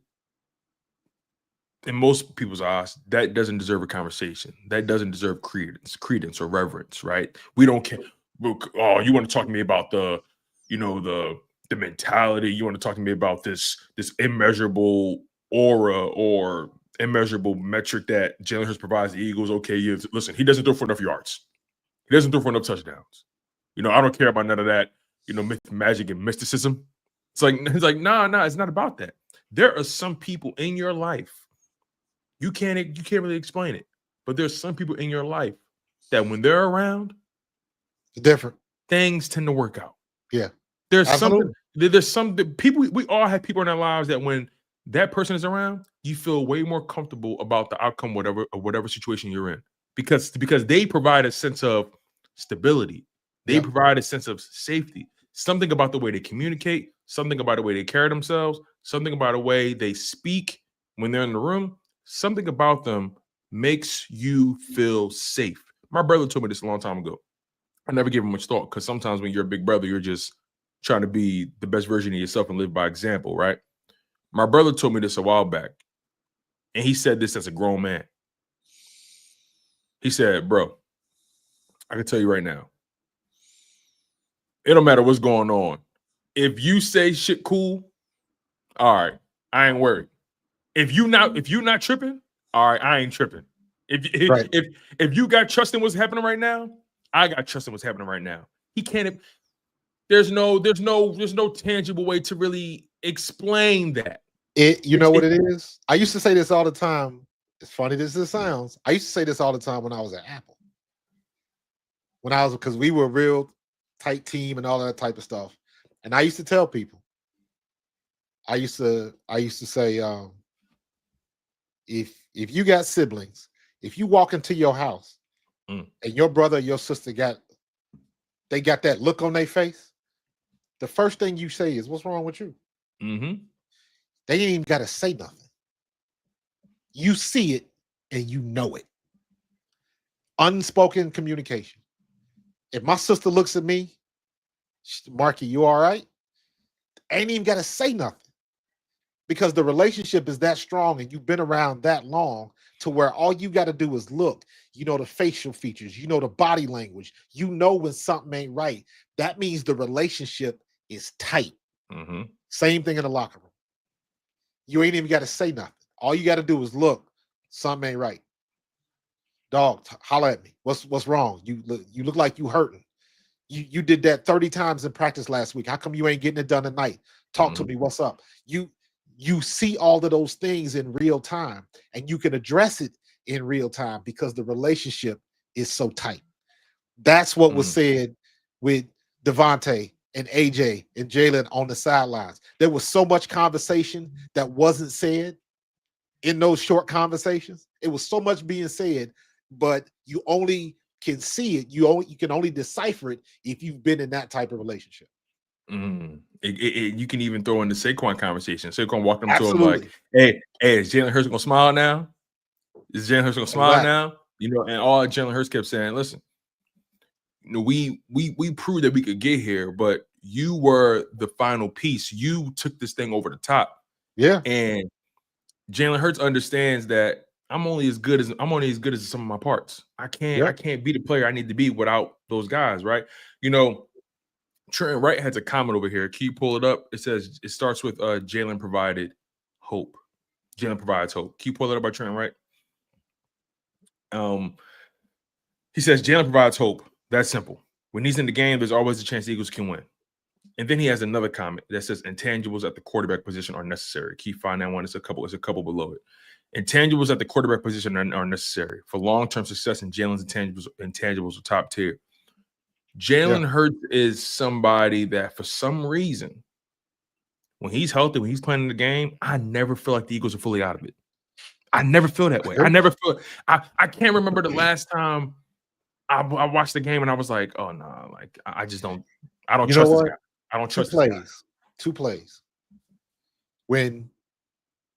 in most people's eyes, that doesn't deserve a conversation. That doesn't deserve credence or reverence, right? We don't care. Oh, you want to talk to me about the mentality? You want to talk to me about this immeasurable aura or immeasurable metric that Jaylen Hurts provides the Eagles? Okay, listen, he doesn't throw for enough yards. He doesn't throw for enough touchdowns. I don't care about none of that, myth, magic, and mysticism. It's like, nah, it's not about that. There are some people in your life, you can't really explain it, but there's some people in your life that when they're around, different things tend to work out. Yeah. There's Absolutely. some people, we all have people in our lives that when that person is around, you feel way more comfortable about the outcome, whatever situation you're in, because they provide a sense of stability. They provide a sense of safety. Something about the way they communicate, something about the way they carry themselves, something about the way they speak when they're in the room, something about them makes you feel safe. My brother told me this a long time ago. I never gave him much thought because sometimes when you're a big brother, you're just trying to be the best version of yourself and live by example, right? My brother told me this a while back, and he said this as a grown man. He said, bro, I can tell you right now, it don't matter what's going on. If you say shit cool, all right, I ain't worried. If you not tripping, all right, I ain't tripping. If you got trust in what's happening right now, I got trust in what's happening right now. He can't. There's no tangible way to really explain that. You know what it is? I used to say this all the time. As funny as this sounds, I used to say this all the time when I was at Apple. Because we were a real tight team and all that type of stuff. And I used to tell people, I used to say, if you got siblings, if you walk into your house and your brother or your sister got that look on their face, the first thing you say is, what's wrong with you? Mm-hmm. They ain't even got to say nothing. You see it and you know it. Unspoken communication. If my sister looks at me, Marky, you all right? Ain't even got to say nothing. Because the relationship is that strong and you've been around that long to where all you got to do is look. You know the facial features. You know the body language. You know when something ain't right. That means the relationship is tight. Mm-hmm. Same thing in the locker room. You ain't even got to say nothing. All you got to do is look. Something ain't right. Dog, holler at me. What's wrong? You look like you hurting. You did that 30 times in practice last week. How come you ain't getting it done tonight? Talk to me. What's up? You see all of those things in real time, and you can address it in real time because the relationship is so tight. That's what was said with Devontae and AJ and Jaylen on the sidelines. There was so much conversation that wasn't said in those short conversations. It was so much being said, but you only can see it. You can only decipher it if you've been in that type of relationship. You can even throw in the Saquon conversation. Saquon walking up to him Absolutely. like, hey, is Jaylen Hurts gonna smile now? Is Jaylen Hurts gonna smile now? And all Jaylen Hurts kept saying, listen, we proved that we could get here, but you were the final piece. You took this thing over the top. Yeah. And Jaylen Hurts understands that I'm only as good as some of my parts. I can't be the player I need to be without those guys, right? Trent Wright has a comment over here. Can you pull it up? It says it starts with Jaylen provided hope. Jaylen provides hope. Can you pull it up by Trent Wright? He says Jaylen provides hope. That's simple. When he's in the game, there's always a chance the Eagles can win. And then he has another comment that says intangibles at the quarterback position are necessary. Can you find that one? It's a couple below it. Intangibles at the quarterback position are necessary for long-term success, and Jaylen's intangibles are top tier. Jaylen Hurts is somebody that for some reason, when he's healthy, when he's playing in the game, I never feel like the Eagles are fully out of it. I never feel that way. I never feel I can't remember the last time I watched the game and I was like, oh no, like I just don't trust this guy. I don't trust this guy. 2 plays. when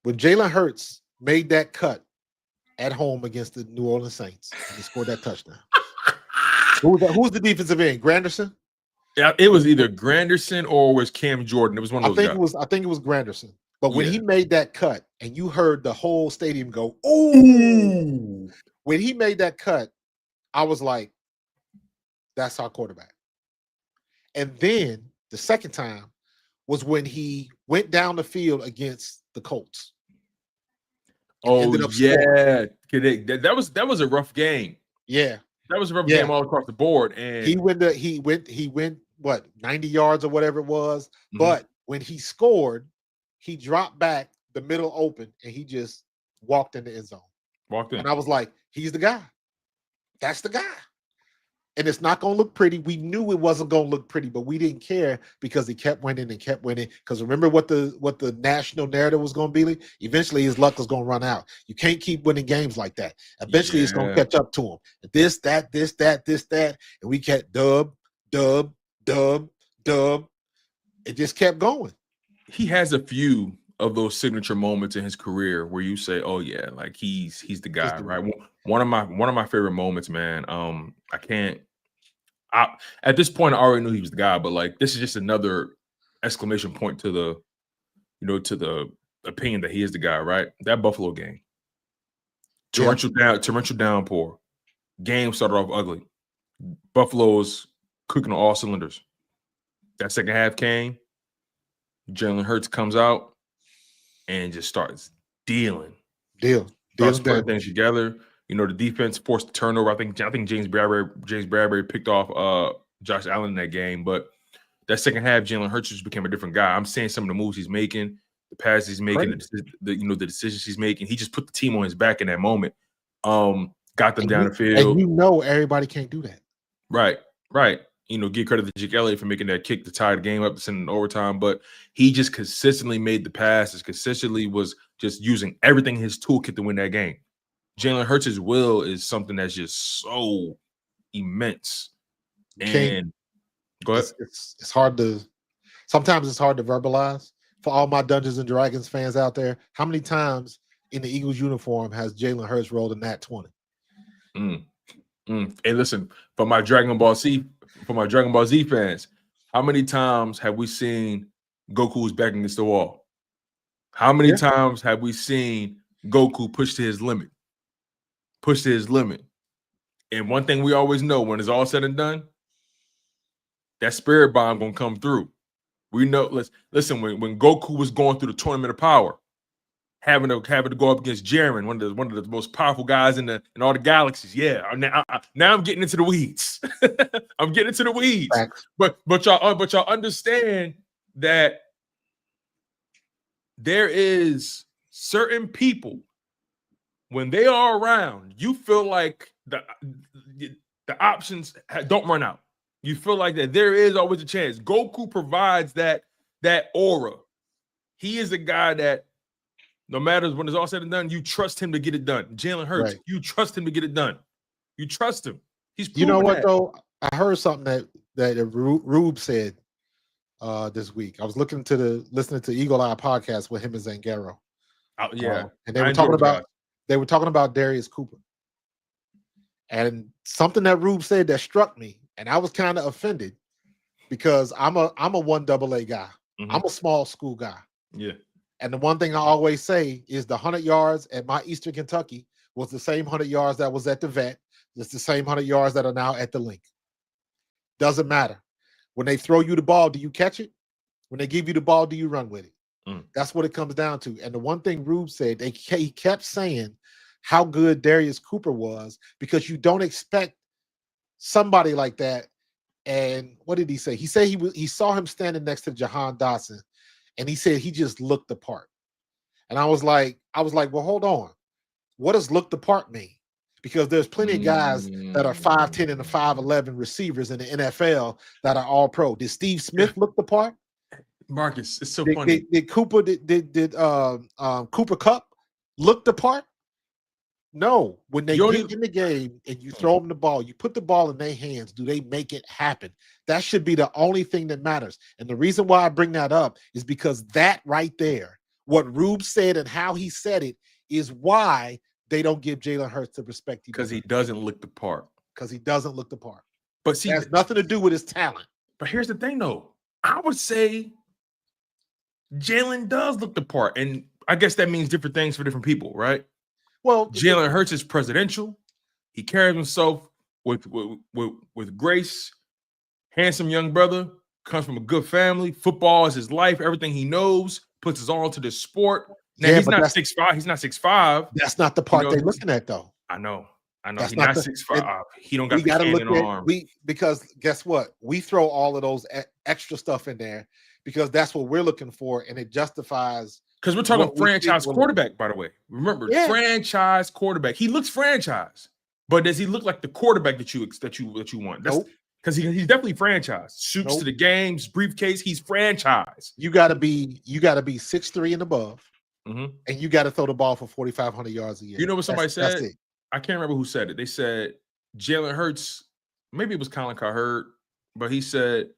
Jaylen Hurts made that cut at home against the New Orleans Saints and he scored that touchdown. Who was that? Who was the defensive end? Granderson? Yeah, it was either Granderson or was Cam Jordan. It was one of those guys. I think it was Granderson. But when Yeah. he made that cut and you heard the whole stadium go, "Ooh!" When he made that cut, I was like, that's our quarterback. And then the second time was when he went down the field against the Colts. Oh yeah, that was a rough game. Yeah, that was a rough game all across the board. And he went what 90 yards or whatever it was. But when he scored, he dropped back the middle open and he just walked in the end zone. Walked in, and I was like, he's the guy. That's the guy. And it's not going to look pretty. We knew it wasn't going to look pretty, but we didn't care because he kept winning and kept winning. Because remember what the national narrative was going to be like? Eventually, his luck was going to run out. You can't keep winning games like that. Eventually, it's going to catch up to him. This, that, and we kept dub. It just kept going. He has a few of those signature moments in his career where you say, "Oh yeah, like he's the guy." Right? One of my favorite moments, man. At this point, I already knew he was the guy, but like this is just another exclamation point to the opinion that he is the guy. Right? That Buffalo game, torrential downpour. Game started off ugly. Buffalo's cooking on all cylinders. That second half came. Jaylen Hurts comes out and just starts dealing. Starts putting things together. The defense forced the turnover. I think James Bradbury picked off Josh Allen in that game. But that second half, Jaylen Hurts just became a different guy. I'm seeing some of the moves he's making, the passes he's making, the decisions he's making. He just put the team on his back in that moment. Got them down the field. And everybody can't do that. Right. Give credit to Jake Elliott for making that kick to tie the game up to send it overtime. But he just consistently made the passes, consistently was just using everything in his toolkit to win that game. Jaylen Hurts' will is something that's just so immense. And go ahead. It's hard to sometimes it's hard to verbalize. For all my Dungeons and Dragons fans out there, how many times in the Eagles uniform has Jaylen Hurts rolled a nat 20? Hey, listen, for my Dragon Ball Z fans, how many times have we seen Goku's back against the wall? How many times have we seen Goku push to his limit? And one thing we always know when it's all said and done, that spirit bomb gonna come through. We know. Listen. When Goku was going through the tournament of power, having to go up against Jiren, one of the most powerful guys in all the galaxies. Yeah. Now I'm getting into the weeds. I'm getting into the weeds. Thanks. But y'all understand that there is certain people when they are around, you feel like the options don't run out. You feel like that there is always a chance. Goku provides that aura. He is a guy that no matter when it's all said and done, you trust him to get it done. Jaylen Hurts, you trust him to get it done. You trust him. He's proven that. Though? I heard something that Rube said this week. I was listening to Eagle Eye podcast with him and Zangaro. And they were talking about Darius Cooper. And something that Rube said that struck me, and I was kind of offended because I'm a 1AA guy. I'm a small school guy. Yeah. And the one thing I always say is the 100 yards at my Eastern Kentucky was the same 100 yards that was at the Vet. It's the same 100 yards that are now at the Link. Doesn't matter. When they throw you the ball, do you catch it? When they give you the ball, do you run with it? That's what it comes down to. And the one thing Rube said, he kept saying how good Darius Cooper was because you don't expect somebody like that. And what did he say? He said he saw him standing next to Jahan Dotson, and he said he just looked the part. And I was like, well, hold on. What does look the part mean? Because there's plenty of guys that are 5'10 and 5'11 receivers in the NFL that are all pro. Did Steve Smith look the part? Marcus, it's so funny. Did Cooper Cooper Kupp look the part? No. When they get in the game and you throw them the ball, you put the ball in their hands, do they make it happen? That should be the only thing that matters. And the reason why I bring that up is because that right there What Rube said and how he said it is why they don't give Jalen Hurts the respect because he doesn't look the part. Because he doesn't look the part. But see, it has nothing to do with his talent. But here's the thing, though. I would say Jalen does look the part, and I guess that means different things for different people, right? Well, Jalen Hurts is presidential. He carries himself with grace. Handsome young brother, comes from a good family. Football is his life. Everything he knows, puts his all into this sport. Now he's not 6'5". He's not 6'5". That's not the part they're looking at, though. I know. That's he's not 6'5". He don't got we the gotta cannon look at arm. Because guess what? We throw all of those extra stuff in there because that's what we're looking for, and it justifies. Because we're talking franchise quarterback, by the way. Remember, franchise quarterback. He looks franchise, but does he look like the quarterback that you want? That's because he's definitely franchise. Suits to the games, briefcase. He's franchise. You got to be 6'3" and above, and you got to throw the ball for 4,500 yards a year. You know what somebody said? That's it. I can't remember who said it. They said Jalen Hurts. Maybe it was Colin Cowherd, but he said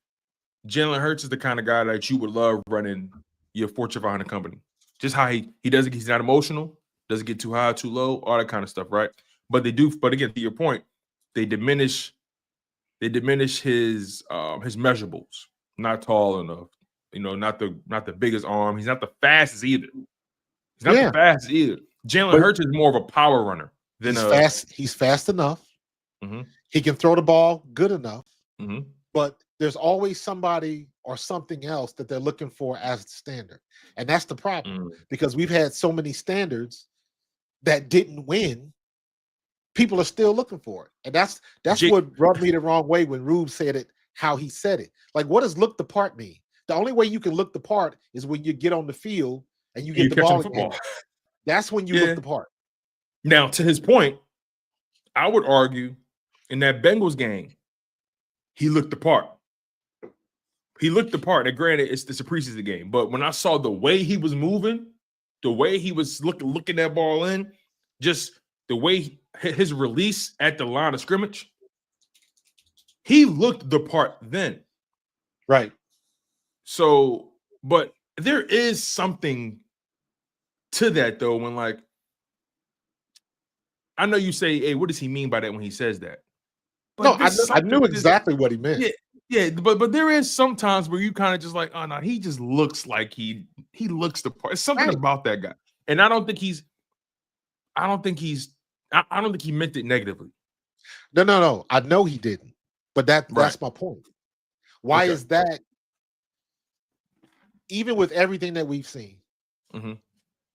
Jalen Hurts is the kind of guy that you would love running your Fortune 500 company. Just how he doesn't. He's not emotional. Doesn't get too high, too low, all that kind of stuff, right? But they do. But again, to your point, they diminish his measurables. Not tall enough, not the biggest arm. He's not the fastest either. Jalen Hurts is more of a power runner than He's fast enough. He can throw the ball good enough. But there's always somebody or something else that they're looking for as the standard, and that's the problem because we've had so many standards that didn't win. People are still looking for it, and that's what rubbed me the wrong way when Rube said it, how he said it. Like, what does look the part mean? The only way you can look the part is when you get on the field and you get the ball. That's when you look the part. Now, to his point, I would argue in that Bengals game, he looked the part. He looked the part. Now, granted, it's a preseason game, but when I saw the way he was moving, the way he was looking that ball in, just the way his release at the line of scrimmage, he looked the part then. Right. So, but there is something to that, though, when I know you say, hey, what does he mean by that when he says that? But no, I knew exactly what he meant. Yeah, but there is sometimes where you kind of just like, oh no, he just looks like he looks the part. It's something about that guy. And I don't think he meant it negatively. No. I know he didn't. But that's my point. Why is that? Even with everything that we've seen,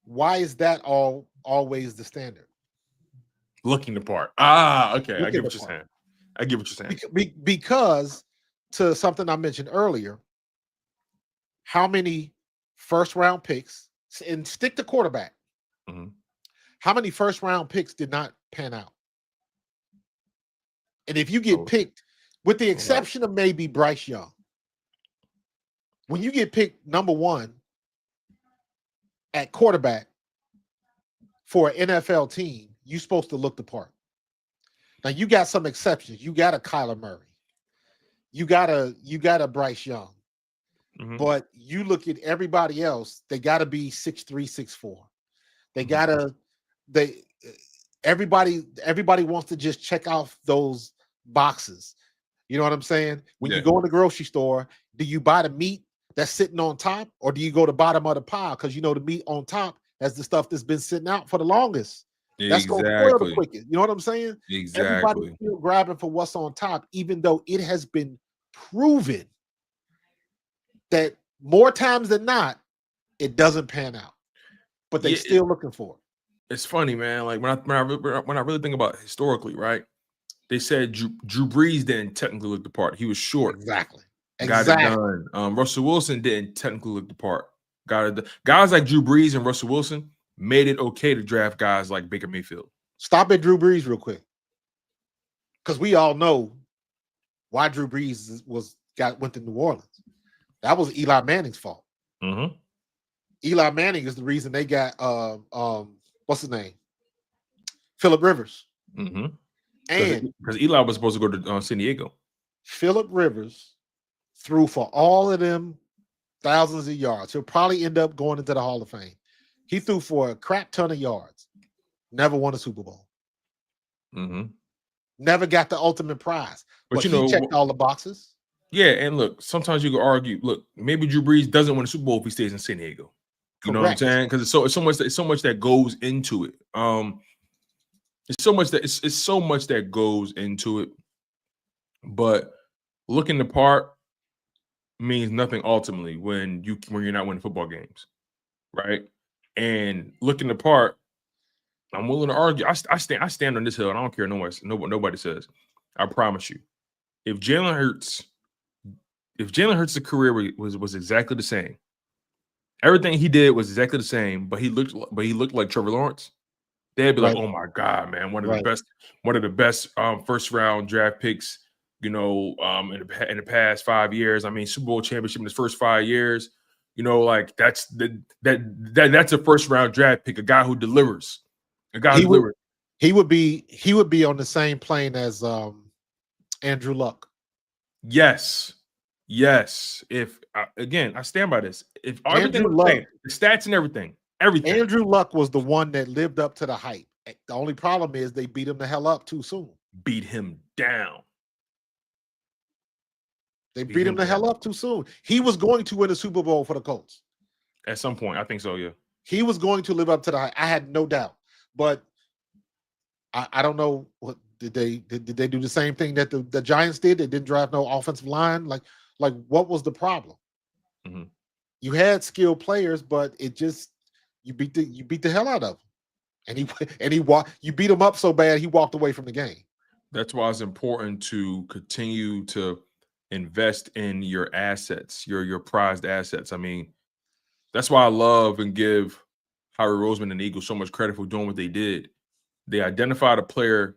why is that always the standard? Looking the part. Okay. I get what you're saying. Because to something I mentioned earlier, how many first-round picks, and stick to quarterback, how many first-round picks did not pan out? And if you get picked, with the exception of maybe Bryce Young, when you get picked number one at quarterback for an NFL team, you're supposed to look the part. Now you got some exceptions. You got a Kyler Murray. You got a Bryce Young. But you look at everybody else, they got to be 6'3", 6'4". Everybody wants to just check off those boxes. You know what I'm saying? When you go in the grocery store, do you buy the meat that's sitting on top, or do you go to the bottom of the pile? Because the meat on top has the stuff that's been sitting out for the longest. That's going to spoil the quickest. You know what I'm saying? Exactly. Everybody's still grabbing for what's on top, even though it has been proven that more times than not, it doesn't pan out. But they're still looking for it. It's funny, man. Like when I really think about it historically, right? They said Drew Brees didn't technically look the part. He was short. Exactly. Got it done. Russell Wilson didn't technically look the part. Guys like Drew Brees and Russell Wilson made it okay to draft guys like Baker Mayfield. Stop at Drew Brees real quick, because we all know why Drew Brees went to New Orleans. That was Eli Manning's fault. Eli Manning is the reason they got what's his name, Phillip Rivers. And because Eli was supposed to go to San Diego. Phillip Rivers threw for all of them thousands of yards. He'll probably end up going into the Hall of Fame. He threw for a crap ton of yards. Never won a Super Bowl. Mm-hmm. Never got the ultimate prize. But you he know, checked all the boxes. yeah, and look, sometimes you could argue, look, maybe Drew Brees doesn't win a Super Bowl if he stays in San Diego. You know what I'm saying? Because it's so much that goes into it. It's so much that goes into it. But looking the part means nothing ultimately when you're not winning football games, right? And looking the part, I'm willing to argue. I stand on this hill, and I don't care nobody says. I promise you, if Jaylen Hurts' career was exactly the same, everything he did was exactly the same, but he looked like Trevor Lawrence, they'd be like, "Oh my God, man, one of the best first round draft picks, in the past 5 years. I mean, Super Bowl championship in his first 5 years. Like that's a first round draft pick, a guy who delivers, a guy who delivers." He would be on the same plane as Andrew Luck. Yes. If again, I stand by this. If everything was the same, the stats and everything. Andrew Luck was the one that lived up to the hype. The only problem is they beat him the hell up too soon. Beat him down. They beat him the hell up too soon. He was going to win a Super Bowl for the Colts. At some point, I think so, yeah. He was going to live up to the hype. I had no doubt. But I don't know, what did they do the same thing that the Giants did? They didn't draft no offensive line. Like what was the problem? Mm-hmm. You had skilled players, but it just you beat the hell out of him, and you beat him up so bad he walked away from the game. That's why it's important to continue to invest in your assets, your prized assets. I mean, that's why I love and give Howie Roseman and the Eagles so much credit for doing what they did. They identified a player.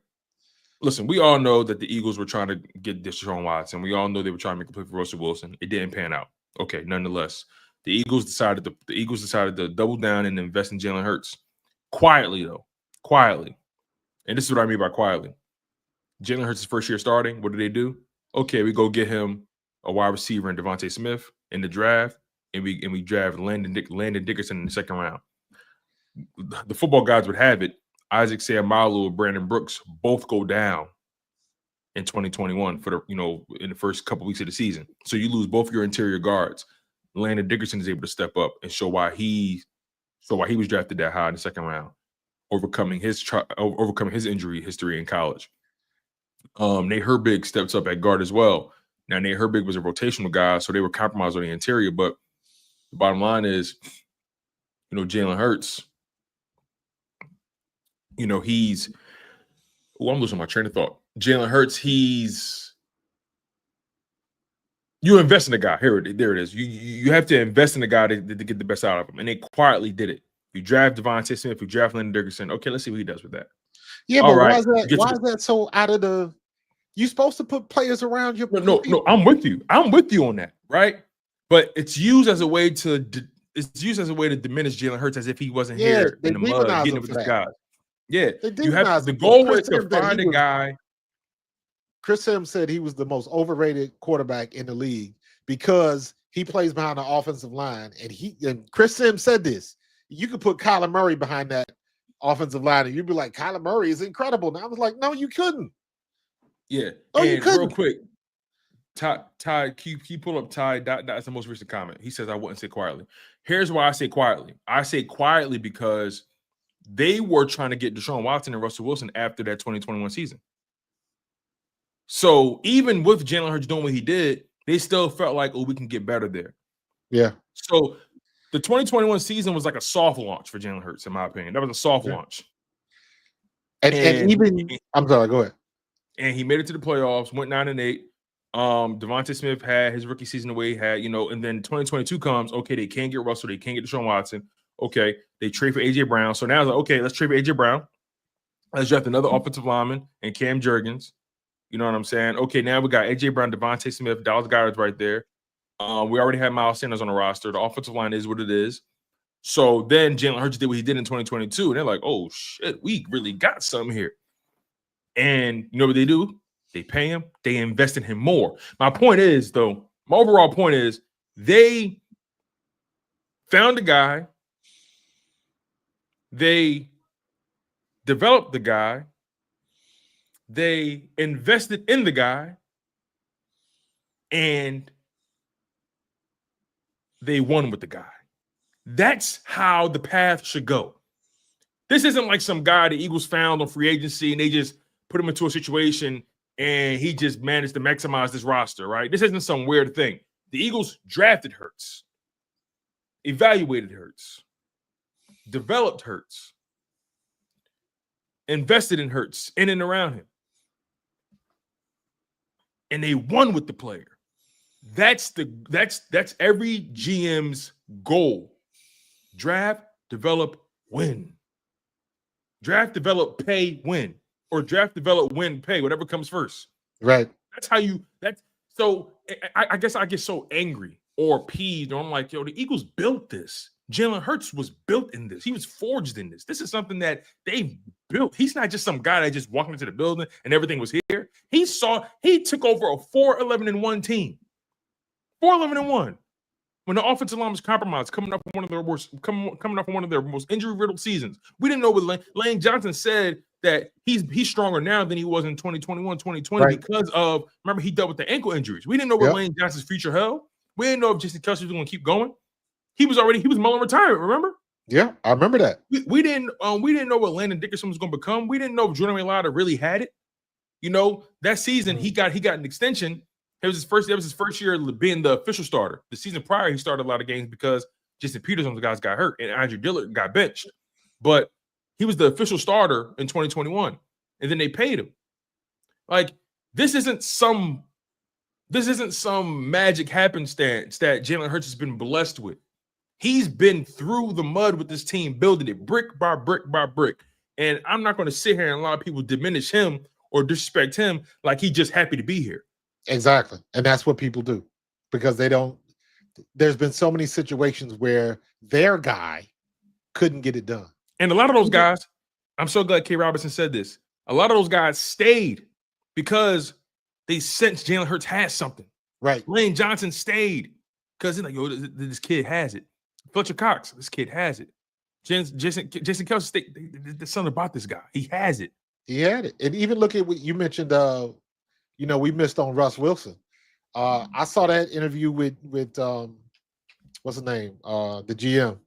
Listen, we all know that the Eagles were trying to get Deshaun Watson. We all know they were trying to make a play for Russell Wilson. It didn't pan out. Okay, nonetheless, the Eagles decided to double down and invest in Jaylen Hurts. Quietly. And this is what I mean by quietly. Jaylen Hurts' first year starting. What did they do? Okay, we go get him a wide receiver in Devontae Smith in the draft, and we draft Landon Dickerson in the second round. The football gods would have it. Isaac Seumalo and Brandon Brooks both go down in 2021 for in the first couple weeks of the season. So you lose both your interior guards. Landon Dickerson is able to step up and show why he was drafted that high in the second round, overcoming his injury history in college. Nate Herbig steps up at guard as well. Now Nate Herbig was a rotational guy, so they were compromised on the interior. But the bottom line is, Jaylen Hurts. I'm losing my train of thought. Jaylen Hurts, you invest in the guy. There it is. You have to invest in the guy to get the best out of him. And they quietly did it. You draft Devontae Smith, you draft Landon Dickerson. Okay, let's see what he does with that. Yeah, but why is that so out of the – you're supposed to put players around your – No, I'm with you. I'm with you on that, right? But it's used as a way to diminish Jaylen Hurts as if he wasn't here in the mud getting it with his guys. Yeah, the goal is to find a guy. Chris Sims said he was the most overrated quarterback in the league because he plays behind the offensive line. And Chris Sims said this. You could put Kyler Murray behind that offensive line and you'd be like, Kyler Murray is incredible. And I was like, no, you couldn't. Yeah. Oh, you couldn't. Real quick, Ty, can you pull up Ty? That's the most recent comment. He says, I wouldn't say quietly. Here's why I say quietly. I say quietly because they were trying to get Deshaun Watson and Russell Wilson after that 2021 season. So even with Jaylen Hurts doing what he did, they still felt like, we can get better there. Yeah. So the 2021 season was like a soft launch for Jaylen Hurts, in my opinion. That was a soft launch. And even I'm sorry, go ahead. And he made it to the playoffs, went 9-8. Devontae Smith had his rookie season the way he had, and then 2022 comes. Okay, they can't get Russell, they can't get Deshaun Watson. Okay, they trade for AJ Brown. So now it's like, okay, let's trade for AJ Brown. Let's draft another offensive lineman and Cam Jurgens. You know what I'm saying? Okay, now we got AJ Brown, Devontae Smith, Dallas Cowboys right there. We already have Miles Sanders on the roster. The offensive line is what it is. So then Jaylen Hurts did what he did in 2022. And they're like, oh, shit, we really got something here. And you know what they do? They pay him. They invest in him more. My point is, though, my overall point is they found a guy They developed the guy. They invested in the guy. And they won with the guy. That's how the path should go. This isn't like some guy the Eagles found on free agency and they just put him into a situation and he just managed to maximize this roster, right? This isn't some weird thing. The Eagles drafted Hurts, evaluated Hurts, developed Hurts, invested in Hurts in and around him. And they won with the player. That's every GM's goal. Draft, develop, win. Draft, develop, pay, win. Or draft, develop, win, pay, whatever comes first. Right. That's how you so I guess I get so angry or peeved, or I'm like, yo, the Eagles built this. Jaylen Hurts was built in this. He was forged in this. This is something that they built. He's not just some guy that just walked into the building and everything was here. He took over a 4-11-1 team. 4-11-1. When the offensive line was compromised, coming up from one of their most injury-riddled seasons. We didn't know what Lane Johnson said that he's stronger now than he was in 2021, 2020 right. because of, remember, he dealt with the ankle injuries. We didn't know where Lane Johnson's future held. We didn't know if Jason Kelce was going to keep going. He was mulling retirement, remember? Yeah, I remember that. We didn't know what Landon Dickerson was going to become. We didn't know if Jordan Mailata really had it. You know, that season he got an extension. That was his first year being the official starter. The season prior, he started a lot of games because Jason Peters and the guys got hurt and Andrew Dillard got benched. But he was the official starter in 2021, and then they paid him. Like, this isn't some magic happenstance that Jaylen Hurts has been blessed with. He's been through the mud with this team, building it brick by brick by brick. And I'm not going to sit here and a lot of people diminish him or disrespect him like he's just happy to be here. Exactly. And that's what people do because there's been so many situations where their guy couldn't get it done. And a lot of those guys, I'm so glad K. Robinson said this. A lot of those guys stayed because they sensed Jaylen Hurts has something. Right. Lane Johnson stayed because he's like, yo, this kid has it. Fletcher Cox, this kid has it. Jason Kelce, there's something about this guy. He has it. He had it. And even look at what you mentioned, we missed on Russ Wilson. I saw that interview with what's his name? The GM.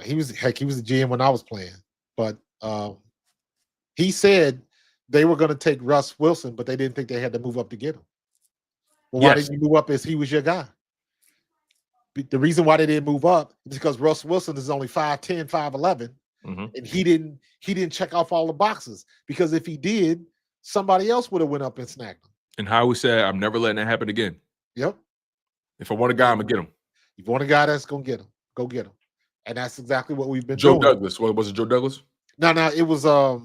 He was the GM when I was playing, but he said they were going to take Russ Wilson, but they didn't think they had to move up to get him. Well, why didn't you move up? Is he was your guy? The reason why they didn't move up is because Russ Wilson is only 5'10", 5'11", and he didn't check off all the boxes. Because if he did, somebody else would have went up and snagged him. And how we said, I'm never letting that happen again. Yep. If I want a guy, I'm gonna get him. If you want a guy that's gonna get him, go get him. And that's exactly what we've been doing. Joe Douglas. What was it? Joe Douglas? No, it was Was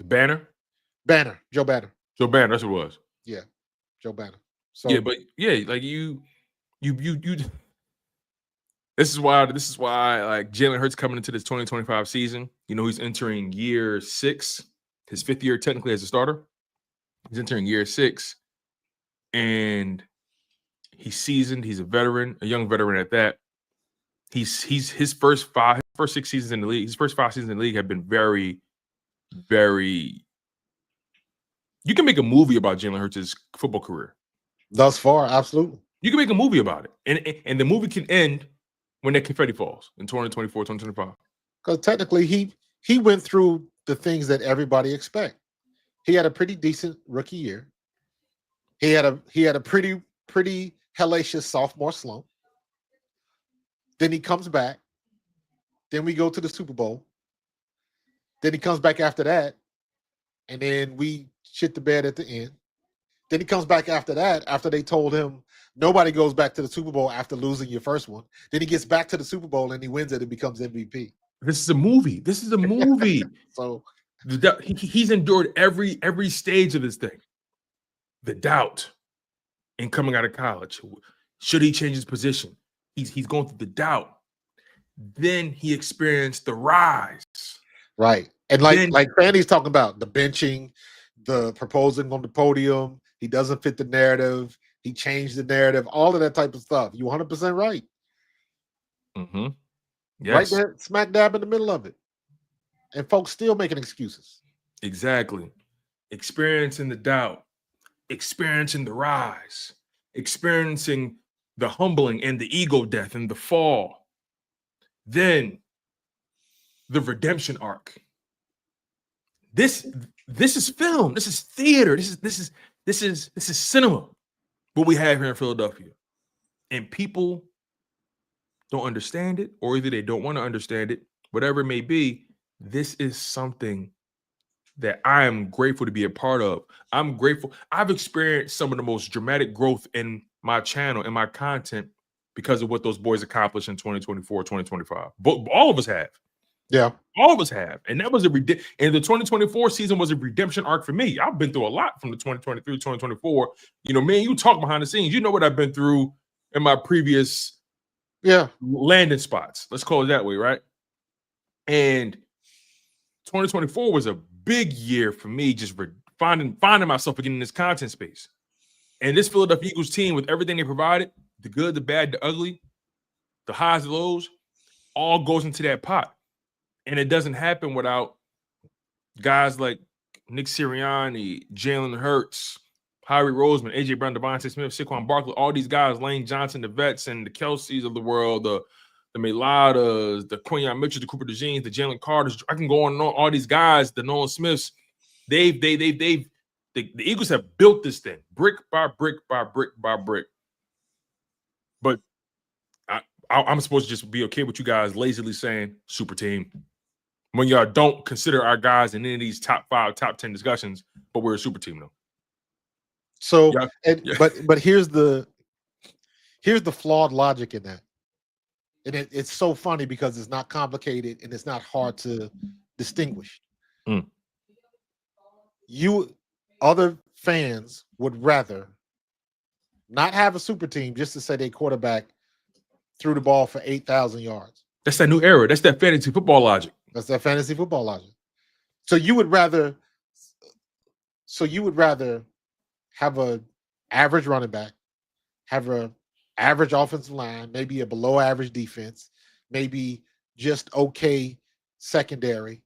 it Banner? Joe Banner. Joe Banner, that's what it was. Yeah. Joe Banner. So yeah, but yeah, like you this is why like Jaylen Hurts coming into this 2025 season, he's entering year 6, his 5th year technically as a starter. He's entering year 6, and he's seasoned. He's a veteran, a young veteran at that. He's his first 6 seasons in the league. His first 5 seasons in the league have been very, very. You can make a movie about Jaylen Hurts' football career. Thus far, absolutely. You can make a movie about it, and the movie can end when that confetti falls in 2024, 2025. Because technically, he went through the things that everybody expect. He had a pretty decent rookie year. He had a pretty hellacious sophomore slump. Then he comes back. Then we go to the Super Bowl. Then he comes back after that, and then we shit the bed at the end. Then he comes back after that, after they told him nobody goes back to the Super Bowl after losing your first one. Then he gets back to the Super Bowl and he wins it and becomes MVP. This is a movie. So he's endured every stage of this thing. The doubt in coming out of college. Should he change his position? He's going through the doubt. Then he experienced the rise. Right. And like Fanny's talking about, the benching, the proposing on the podium, he doesn't fit the narrative, he changed the narrative, all of that type of stuff. You 100% right. right Yes, there, smack dab in the middle of it, and folks still making excuses. exactly. Experiencing the doubt, experiencing the rise, experiencing the humbling and the ego death and the fall. Then the redemption arc. This is film. This is theater. This is cinema. What we have here in Philadelphia, and people don't understand it, or either they don't want to understand it, whatever it may be. This is something that I am grateful to be a part of. I'm grateful. I've experienced some of the most dramatic growth in my channel and my content because of what those boys accomplished in 2024, 2025. But all of us have. Yeah, All of us have. And that was and the 2024 season was a redemption arc for me. I've been through a lot from the 2023, 2024. You know, me and you talk behind the scenes. You know what I've been through in my previous landing spots. Let's call it that way, right? And 2024 was a big year for me, just finding myself again in this content space. And this Philadelphia Eagles team, with everything they provided, the good, the bad, the ugly, the highs, the lows, all goes into that pot. And it doesn't happen without guys like Nick Sirianni, Jaylen Hurts, Howie Roseman, AJ Brown, Devontae Smith, Saquon Barkley, all these guys, Lane Johnson, the vets, and the Kelseys of the world, the Meladas, the Quinyon Mitchell, the Cooper DeJeans, the Jalen Carters. I can go on and on. All these guys, the Nolan Smiths, the Eagles have built this thing brick by brick by brick by brick. But I'm supposed to just be okay with you guys lazily saying super team when y'all don't consider our guys in any of these top 5, top 10 discussions, but we're a super team though. So, but here's the flawed logic in that. And it's so funny because it's not complicated and it's not hard to distinguish. You other fans would rather not have a super team just to say their quarterback threw the ball for 8,000 yards. That's that new era. That's that fantasy football logic. That's that fantasy football logic. So you would rather have a average running back, have a average offensive line, maybe a below average defense, maybe just okay secondary,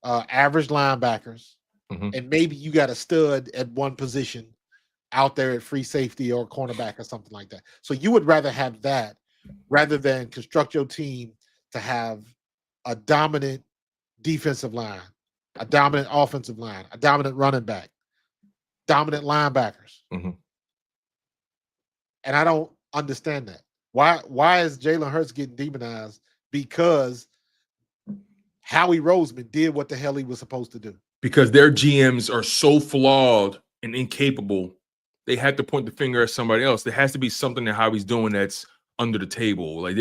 average linebackers, and maybe you got a stud at one position out there at free safety or cornerback or something like that. So you would rather have that rather than construct your team to have a dominant defensive line, a dominant offensive line, a dominant running back, dominant linebackers. And I don't understand that. Why is Jaylen Hurts getting demonized? Because Howie Roseman did what the hell he was supposed to do. Because their GMs are so flawed and incapable, they had to point the finger at somebody else. There has to be something that Howie's doing that's under the table. Like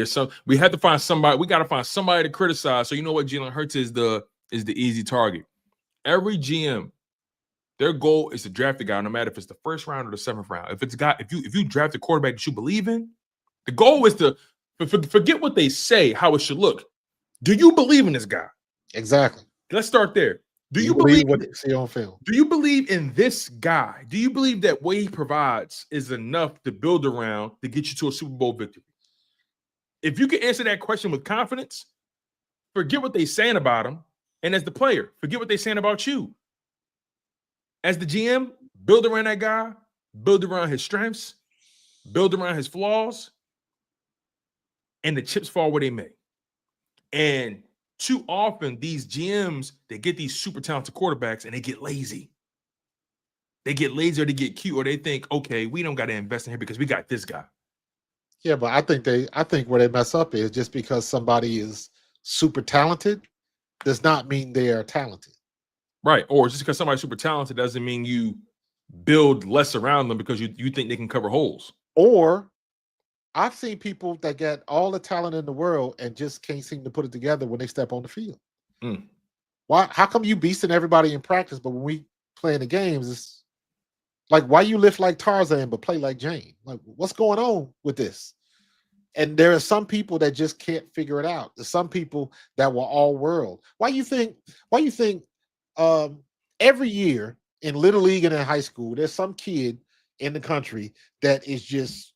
we have to find somebody. We got to find somebody to criticize. So you know what, Jaylen Hurts is the easy target. Every GM, their goal is to draft a guy, no matter if it's the first round or the 7th round. If it's a guy, if you draft a quarterback that you believe in, the goal is to forget what they say, how it should look. Do you believe in this guy? Exactly. Let's start there. Do you believe what you see on film? Do you believe in this guy? Do you believe that what he provides is enough to build around to get you to a Super Bowl victory? If you can answer that question with confidence, forget what they're saying about him. And as the player, forget what they're saying about you. As the GM, build around that guy, build around his strengths, build around his flaws, and the chips fall where they may. And too often, these GMs, they get these super talented quarterbacks and they get lazy. They get lazy or they get cute or they think, okay, we don't got to invest in here because we got this guy. Yeah, but I think where they mess up is just because somebody is super talented does not mean they are talented. Right. Or just because somebody's super talented doesn't mean you build less around them because you think they can cover holes. Or I've seen people that get all the talent in the world and just can't seem to put it together when they step on the field. Why? How come you beasting everybody in practice, but when we play in the games, it's like, why you lift like Tarzan but play like Jane? Like, what's going on with this? And there are some people that just can't figure it out. There's some people that were all world. Why you think every year in Little League and in high school, there's some kid in the country that is just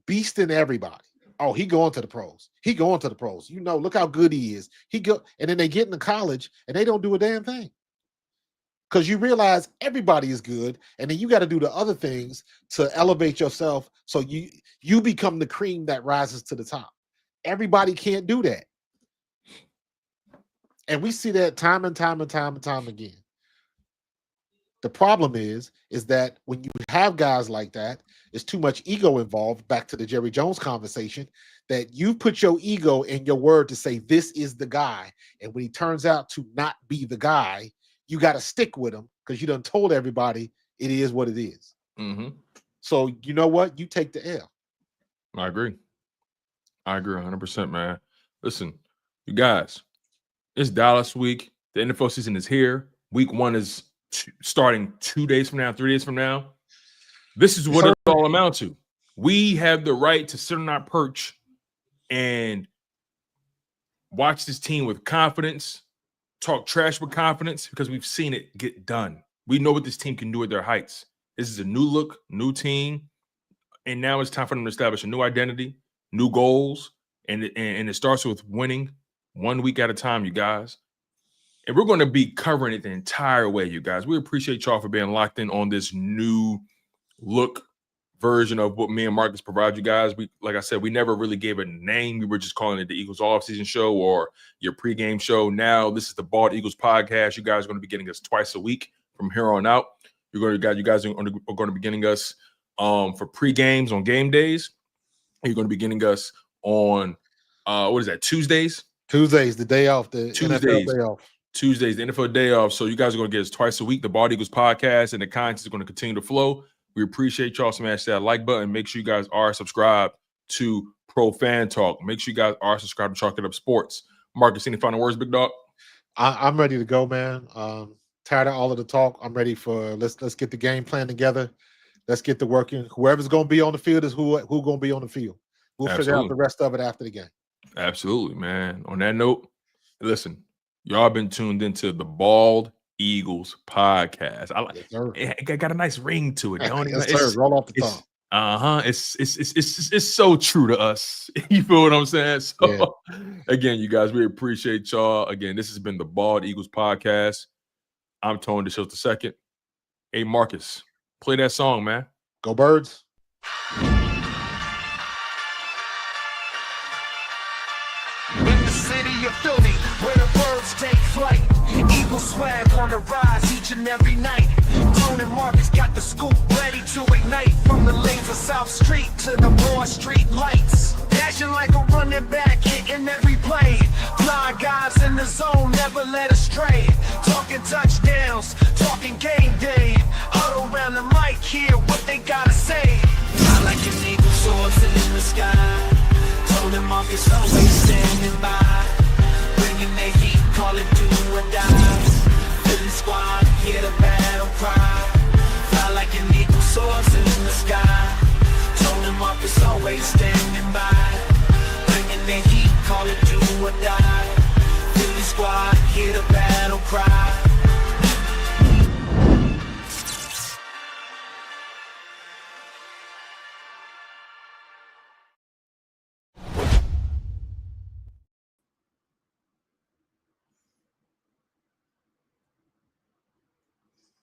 beasting everybody Oh, he going to the pros. He going to the pros. You know, look how good he is. And then they get into college and they don't do a damn thing. Because you realize everybody is good, and then you got to do the other things to elevate yourself so you become the cream that rises to the top. Everybody can't do that. And we see that time and time again. The problem is that when you have guys like that, there's too much ego involved, back to the Jerry Jones conversation, that you put your ego in your word to say, this is the guy. And when he turns out to not be the guy, you got to stick with him because you done told everybody it is what it is. Mm-hmm. So you know what? You take the L. I agree 100%, man. Listen, you guys, it's Dallas week. The NFL season is here. Week 1 is starting 2 days from now, 3 days from now. This is what it all amounts to. We have the right to sit on our perch and watch this team with confidence, talk trash with confidence, because we've seen it get done. We know what this team can do at their heights. This is a new look, new team, and now it's time for them to establish a new identity, new goals, and it starts with winning 1 week at a time, you guys. And we're going to be covering it the entire way, you guys. We appreciate y'all for being locked in on this new look version of what me and Marcus provide you guys. Like I said, we never really gave it a name. We were just calling it the Eagles off-season show or your pregame show. Now this is the Bald Eagles podcast. You guys are going to be getting us twice a week from here on out. You guys are going to be getting us for pre-games on game days. You're going to be getting us on what is that, Tuesdays? Tuesdays, the day off, the NFL day off. Tuesdays, the NFL day off. So you guys are going to get us twice a week, the Bald Eagles podcast, and the content is going to continue to flow. We appreciate y'all. Smash that like button. Make sure you guys are subscribed to Pro Fan Talk. Make sure you guys are subscribed to Chalk It Up Sports. Marcus, any final words, big dog? I'm ready to go, man. Tired of all of the talk. I'm ready for let's get the game plan together. Let's get the working. Whoever's going to be on the field is who going to be on the field. We'll figure out the rest of it after the game. Absolutely, man. On that note, listen, y'all been tuned into the Bald Eagles podcast. It got a nice ring to it, don't it? Yes, sir. Roll off the top. It's so true to us. You feel what I'm saying? So Again, you guys, we appreciate y'all. Again, this has been the Bald Eagles podcast. I'm Tony DeShields II. Hey, Marcus, play that song, man. Go Birds. In the city of Philly, where the birds take flight, Eagle swag on the rise each and every night. Tony and Markus got the scoop ready to ignite. From the lanes of South Street to the Broad Street lights, dashing like a running back, hitting every play. Fly guys in the zone, never let us stray. Talking touchdowns, talking game day. Huddle around the mic, hear what they gotta say. I like an eagle soaring in the sky. Tony and Markus always standing by, bringing their heat, call it do or die. Philly squad, hear the battle cry. Fly like an eagle soaring in the sky. Tony and Markus always standing by, bringing their heat, call it do or die.